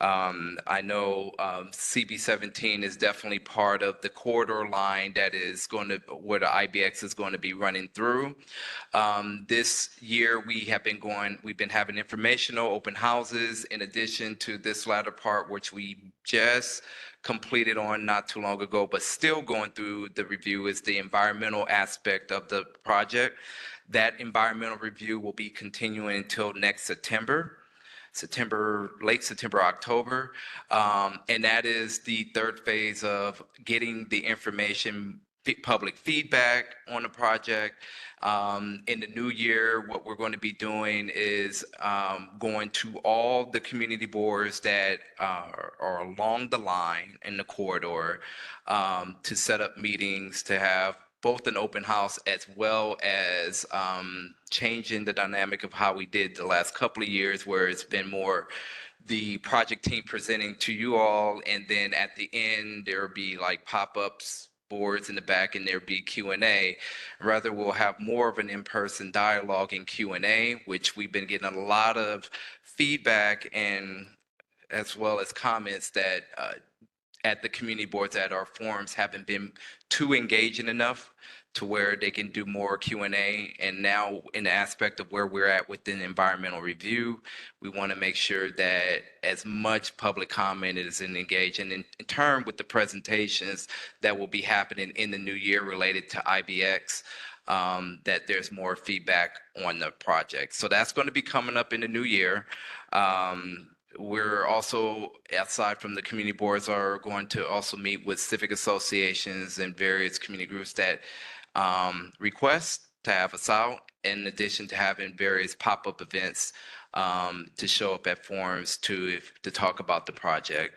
I know CB17 is definitely part of the corridor line that is where the IBX is going to be running through. This year we've been having informational open houses in addition to this latter part, which we just completed on not too long ago, but still going through the review, is the environmental aspect of the project. That environmental review will be continuing until next September. late September, October. And that is the third phase of getting the information, public feedback on the project. In the new year, what we're going to be doing is going to all the community boards that are along the line in the corridor to set up meetings to have both an open house as well as changing the dynamic of how we did the last couple of years, where it's been more the project team presenting to you all, and then at the end there'll be like pop-ups, boards in the back, and there'll be Q&A. Rather, we'll have more of an in-person dialogue and Q&A, which we've been getting a lot of feedback and as well as comments that at the community boards at our forums haven't been too engaging enough to where they can do more Q&A. And now in the aspect of where we're at within environmental review, we want to make sure that as much public comment is engaged. And in turn with the presentations that will be happening in the new year related to IBX, that there's more feedback on the project. So that's going to be coming up in the new year. We're also, aside from the community boards, are going to also meet with civic associations and various community groups that request to have us out, in addition to having various pop-up events to show up at forums to talk about the project.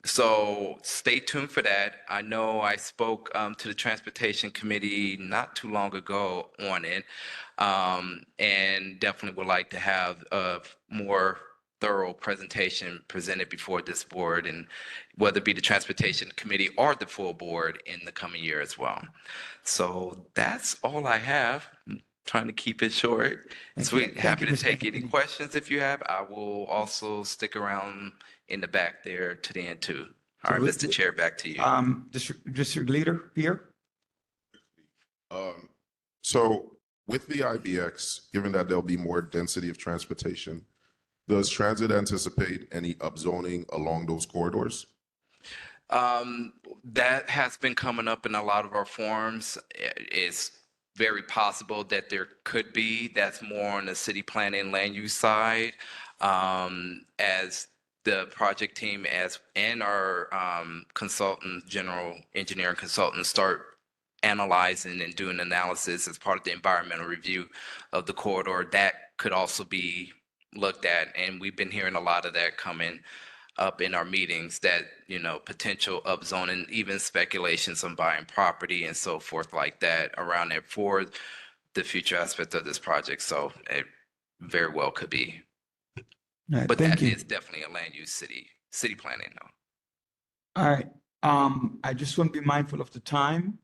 So stay tuned for that. I know I spoke to the Transportation Committee not too long ago on it, and definitely would like to have a more thorough presentation presented before this board, and whether it be the Transportation Committee or the full board in the coming year as well. So that's all I have. I'm trying to keep it short. Sweet. Happy to take any questions if you have. I will also stick around in the back there to the end too. All right, Mr. Chair, back to you. District Leader here. So with the IBX, given that there'll be more density of transportation, does transit anticipate any upzoning along those corridors? That has been coming up in a lot of our forums. It's very possible that there could be. That's more on the city planning land use side. As the project team and our consultant, general engineering consultants start analyzing and doing analysis as part of the environmental review of the corridor, that could also be looked at. And we've been hearing a lot of that coming up in our meetings, that, you know, potential upzoning, even speculations on buying property and so forth like that around it for the future aspect of this project. So it very well could be. Right, But thank that you. is definitely a land use city planning though. All right. I just want to be mindful of the time,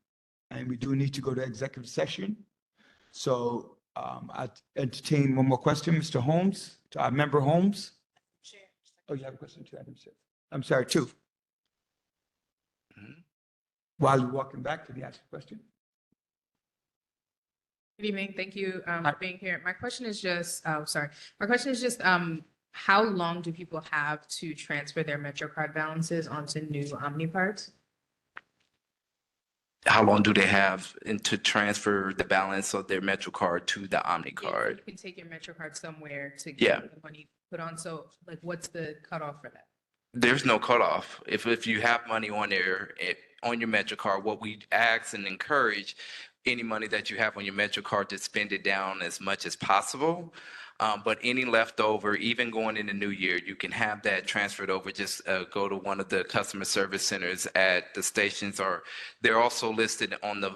and we do need to go to executive session. So I entertain one more question, Mr. Holmes, to our member Holmes. Oh, you have a question too, Adam? I'm sorry, two. While you're walking back, can you ask a question? Good evening. Thank you for being here. My question is just, how long do people have to transfer their MetroCard balances onto new OmniParks? How long do they have to transfer the balance of their MetroCard to the OmniCard? You can take your MetroCard somewhere to Yeah. get the money put on. So like, what's the cutoff for that? There's no cutoff. If you have money on there, on your MetroCard, what we ask and encourage any money that you have on your MetroCard to spend it down as much as possible. But any leftover, even going in the new year, you can have that transferred over. Just go to one of the customer service centers at the stations, or they're also listed on the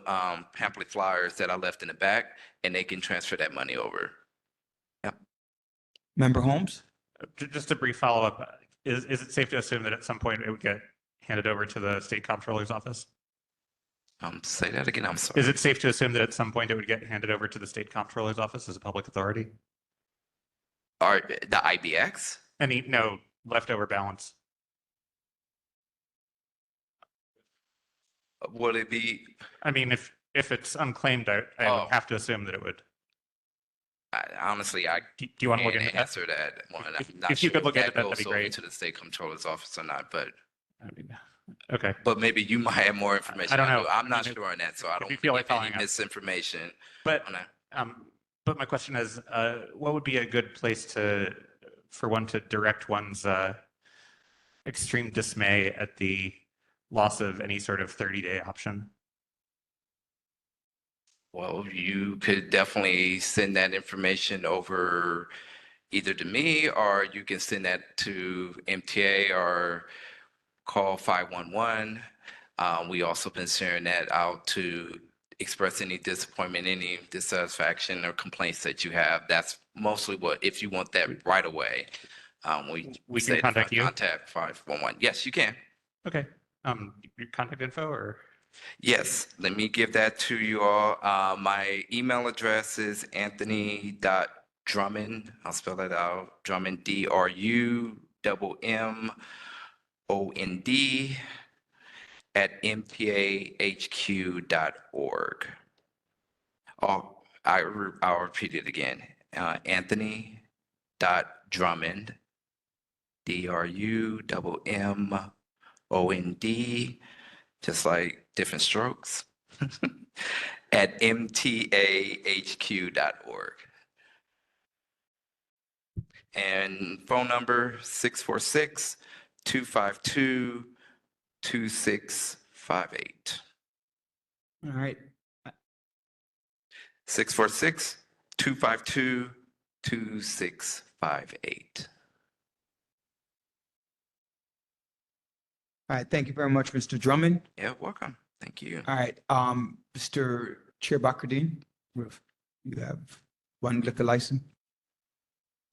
pamphlet flyers that I left in the back, and they can transfer that money over. Member Holmes? Just a brief follow-up. Is it safe to assume that at some point it would get handed over to the state comptroller's office? Say that again, I'm sorry. Is it safe to assume that at some point it would get handed over to the state comptroller's office as a public authority? Or the IBX? No leftover balance. Would it be? I mean, if it's unclaimed, I would have to assume that it would. Honestly, do you want to look into that? Answer that one. I'm not If you sure could look if into that, that'd goes be over great. to the state comptroller's office or not, but. Okay. But maybe you might have more information. I don't know. I'm not I mean, sure on that, so I don't you feel want like to give following any up. misinformation But on that. but my question is, what would be a good place for one to direct one's extreme dismay at the loss of any sort of 30-day option? Well, you could definitely send that information over either to me, or you can send that to MTA or call 511. We also been sharing that out to express any disappointment, any dissatisfaction or complaints that you have. That's mostly what, if you want that right away. We say can contact you? Contact 511. Yes, you can. Okay. Your contact info or? Yes, let me give that to you all. My email address is anthony.drummond. I'll spell that out. Drummond, DRUMMOND at mpahq.org. Oh, I'll repeat it again. Anthony.drummond, DRUMMOND, just like different strokes, at mtahq.org. And phone number 646-252-2658. All right. 646-252-2658. All right, thank you very much, Mr. Drummond. Yeah, welcome. Thank you. All right, Mr. Chair Bakardine, you have one liquor license.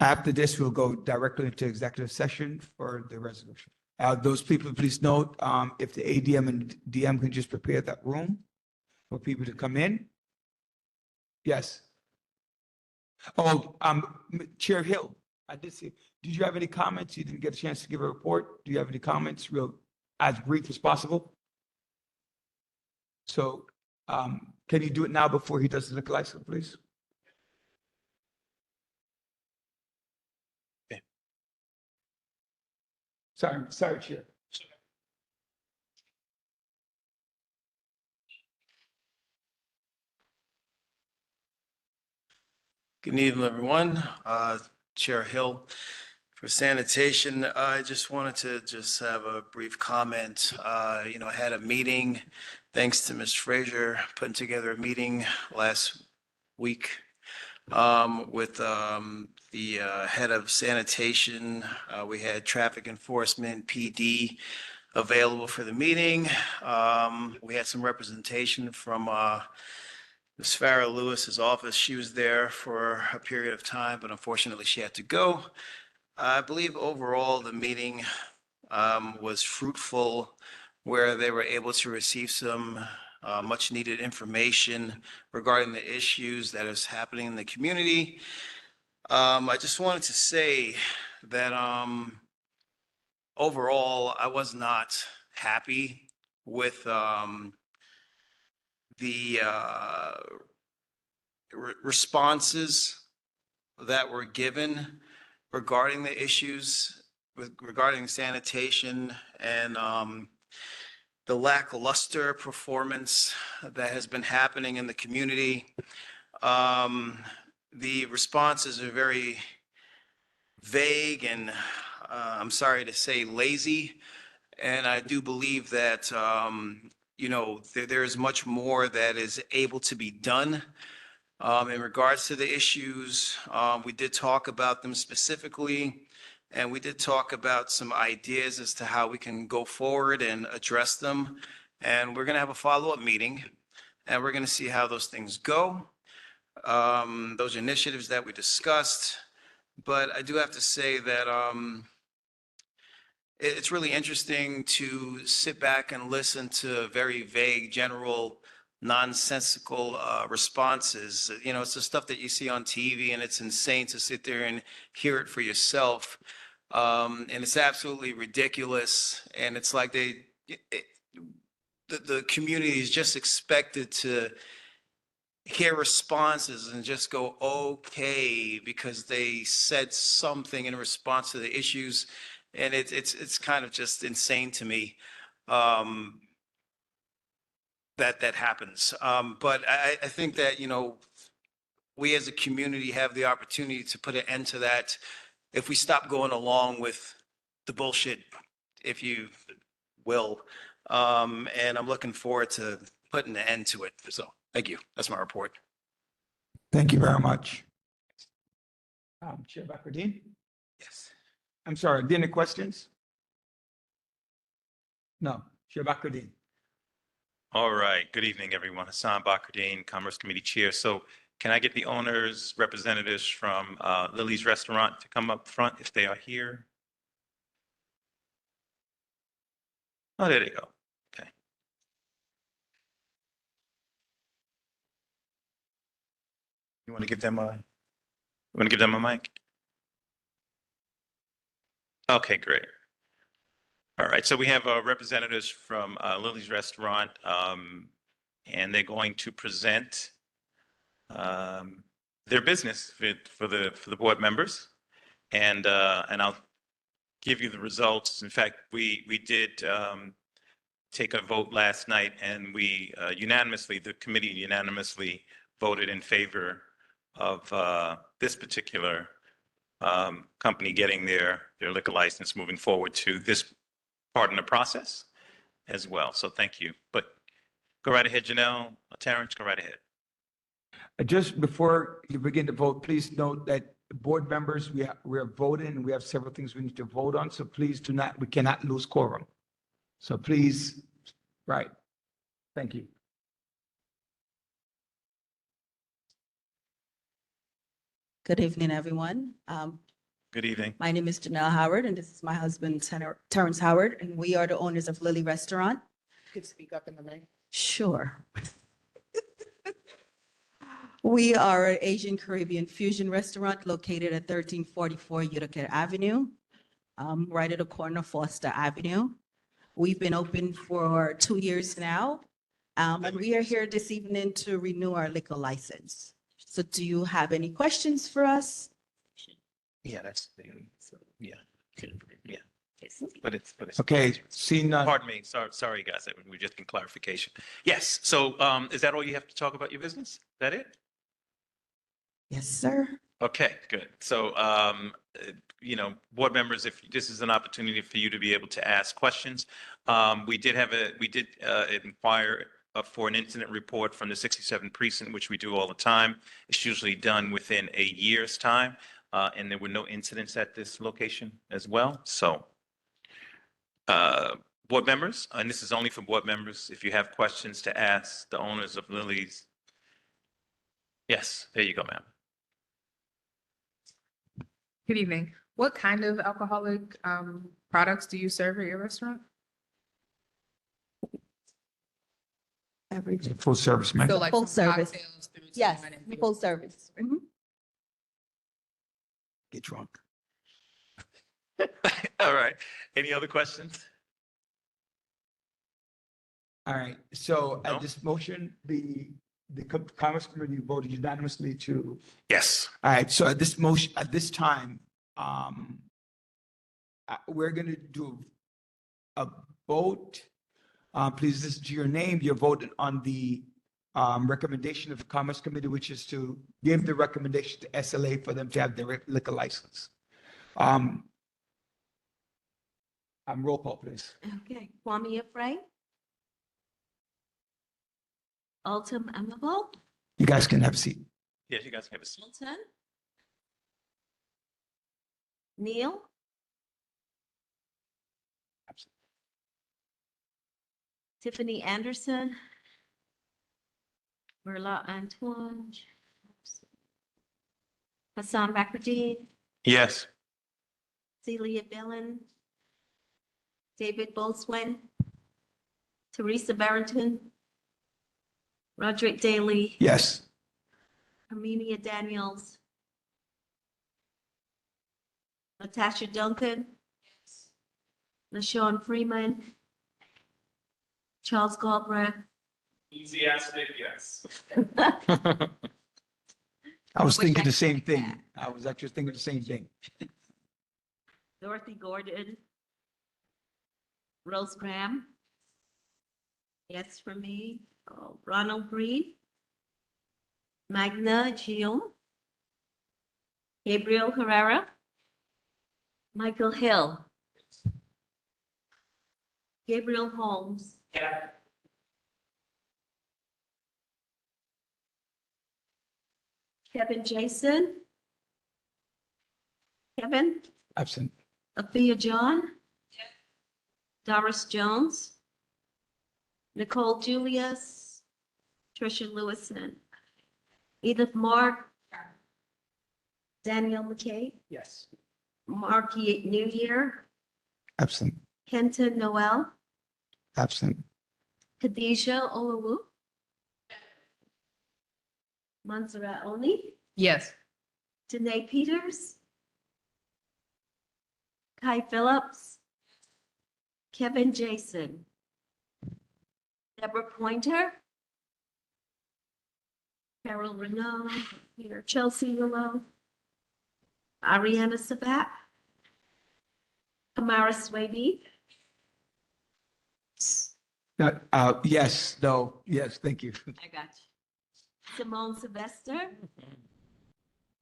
After this, we'll go directly into executive session for the resolution. Those people, please note, if the ADM and DM can just prepare that room for people to come in. Yes. Oh, Chair Hill, I did see, did you have any comments? You didn't get a chance to give a report. Do you have any comments, real, as brief as possible? So, can you do it now before he does the liquor license, please? Okay. Sorry, Chair. Good evening, everyone. Chair Hill. For sanitation, I just wanted to just have a brief comment. I had a meeting, thanks to Ms. Frazier, putting together a meeting last week with the head of sanitation. We had traffic enforcement, PD, available for the meeting. We had some representation from Ms. Farrah Lewis's office. She was there for a period of time, but unfortunately she had to go. I believe overall the meeting was fruitful, where they were able to receive some much needed information regarding the issues that is happening in the community. I just wanted to say that overall I was not happy with the responses that were given regarding the issues regarding sanitation and the lackluster performance that has been happening in the community. The responses are very vague and I'm sorry to say lazy. And I do believe that, there's much more that is able to be done. In regards to the issues, we did talk about them specifically, and we did talk about some ideas as to how we can go forward and address them. And we're going to have a follow-up meeting, and we're going to see how those things go, those initiatives that we discussed. But I do have to say that it's really interesting to sit back and listen to very vague, general, nonsensical responses. It's the stuff that you see on TV, and it's insane to sit there and hear it for yourself. And it's absolutely ridiculous. And it's like the community is just expected to hear responses and just go, okay, because they said something in response to the issues. And it's kind of just insane to me. That happens. But I think that, we as a community have the opportunity to put an end to that if we stop going along with the bullshit, if you will. And I'm looking forward to putting an end to it. So thank you. That's my report. Thank you very much. Chair Bakardine? Yes. I'm sorry, any questions? No, Chair Bakardine. All right. Good evening, everyone. Hassan Bakardine, Commerce Committee Chair. So can I get the owners, representatives from Lily's Restaurant to come up front if they are here? Oh, there they go. Okay. You want to give them a mic? Okay, great. All right, so we have representatives from Lily's Restaurant, and they're going to present their business for the board members, and I'll give you the results. In fact, we did take a vote last night, and we the committee unanimously voted in favor of this particular company getting their liquor license moving forward to this part in the process as well. So thank you. But go right ahead, Janelle, Terrence, go right ahead. Just before you begin to vote, please note that board members, we are voting and we have several things we need to vote on. So please we cannot lose quorum. So please, right. Thank you. Good evening, everyone. Good evening. My name is Janelle Howard, and this is my husband, Terrence Howard, and we are the owners of Lily Restaurant. Could speak up in the mic. Sure. We are an Asian Caribbean fusion restaurant located at 1344 Utica Avenue, right at the corner of Foster Avenue. We've been open for 2 years now, and we are here this evening to renew our liquor license. So do you have any questions for us? Yeah, that's yeah. But it's Okay, seeing none. Pardon me. Sorry, guys. We're just in clarification. Yes. So is that all you have to talk about your business? Is that it? Yes, sir. Okay, good. So, board members, if this is an opportunity for you to be able to ask questions, we did inquire for an incident report from the 67 precinct, which we do all the time. It's usually done within a year's time, and there were no incidents at this location as well. So, board members, and this is only for board members, if you have questions to ask the owners of Lily's. Yes, there you go, ma'am. Good evening. What kind of alcoholic products do you serve at your restaurant? Everything. Full service, ma'am. So like Full from service. cocktails through to Yes, wine and beer? full service. Mhm. Get drunk. All right. Any other questions? All right, so at this motion, the Commerce Committee voted unanimously to. Yes. All right, so at this motion, at this time, we're gonna do a vote. Please listen to your name. You're voting on the recommendation of the Commerce Committee, which is to give the recommendation to SLA for them to have their liquor license. Roll call, please. Okay, Kwame Afraid. Altum Amable, You guys can have a seat. Yes, you guys can have a seat. Milton. Neil. Tiffany Anderson. Merla Antoine. Hassan Bakardine, Yes. Celia Bellin. David Bolswin. Teresa Barrington. Roderick Daly. Yes. Armenia Daniels. Natasha Duncan. LaShawn Freeman. Charles Galbraith. Enthusiastic, yes. I was thinking the same thing. I was actually thinking the same thing. Dorothy Gordon. Rose Graham. Yes, for me. Ronald Green. Magna Gio. Gabriel Herrera. Michael Hill. Gabriel Holmes. Kevin Jason. Kevin. Absent. Athea John. Doris Jones. Nicole Julius. Tricia Lewison. Edith Mark. Danielle McKay. Yes. Mark New Year. Absent. Kenton Noel. Absent. Khadijah Olawu. Montserrat Oni. Yes. Danae Peters. Kai Phillips. Kevin Jason. Deborah Pointer. Carol Renaud. Peter Chelsea Willow. Ariana Sabat. Amara Swaby. Yes, no, yes, thank you. I got you. Simone Sylvester.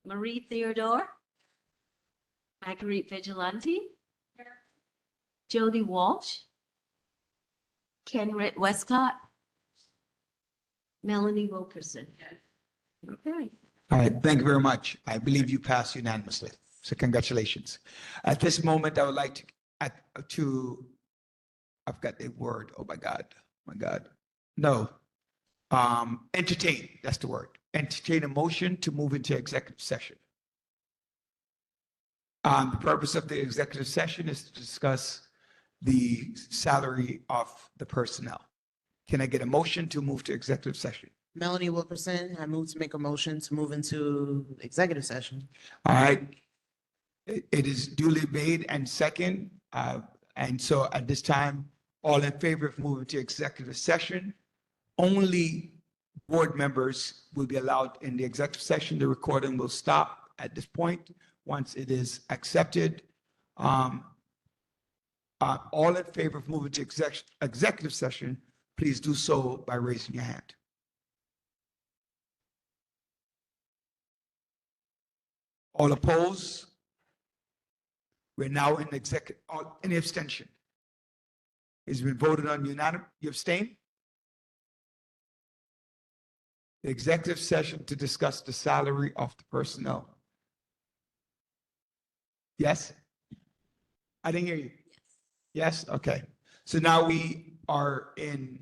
Marie Theodore. Marguerite Vigilante. Jody Walsh. Kenrit Westcott. Melanie Wilkerson. Okay. All right, thank you very much. I believe you passed unanimously. So congratulations. At this moment, I would like I've got the word. Oh my God. No. Entertain, that's the word. Entertain a motion to move into executive session. The purpose of the executive session is to discuss the salary of the personnel. Can I get a motion to move to executive session? Melanie Wilkerson, I move to make a motion to move into executive session. All right. It is duly made and second. And so at this time, all in favor of moving to executive session, only board members will be allowed in the executive session. The recording will stop at this point once it is accepted. All in favor of moving to executive session, please do so by raising your hand. All opposed? We're now in executive, any abstention? It's been voted on unanimous. You abstain? The executive session to discuss the salary of the personnel. Yes? I didn't hear you. Yes? Okay. So now we are in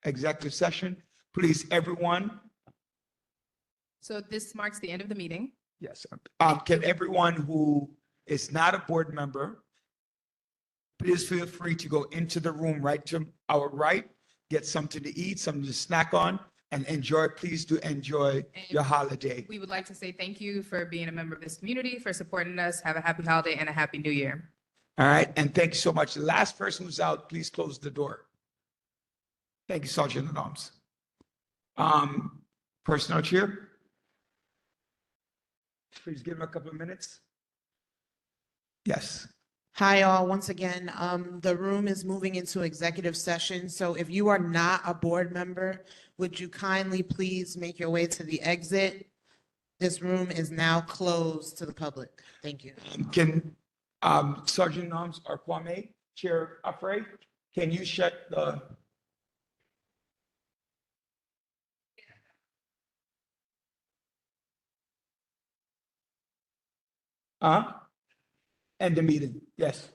executive session. Please, everyone. So this marks the end of the meeting. Yes. Can everyone who is not a board member, please feel free to go into the room right to our right, get something to eat, something to snack on, and enjoy. Please do enjoy your holiday. We would like to say thank you for being a member of this community, for supporting us. Have a happy holiday and a happy new year. All right. And thank you so much. The last person who's out, please close the door. Thank you, Sergeant at Arms. Personnel chair. Please give him a couple of minutes. Yes. Hi, all. Once again, the room is moving into executive session. So if you are not a board member, would you kindly please make your way to the exit? This room is now closed to the public. Thank you. Can Sergeant at Arms or Kwame, Chair Afray, can you shut the end the meeting? Yes.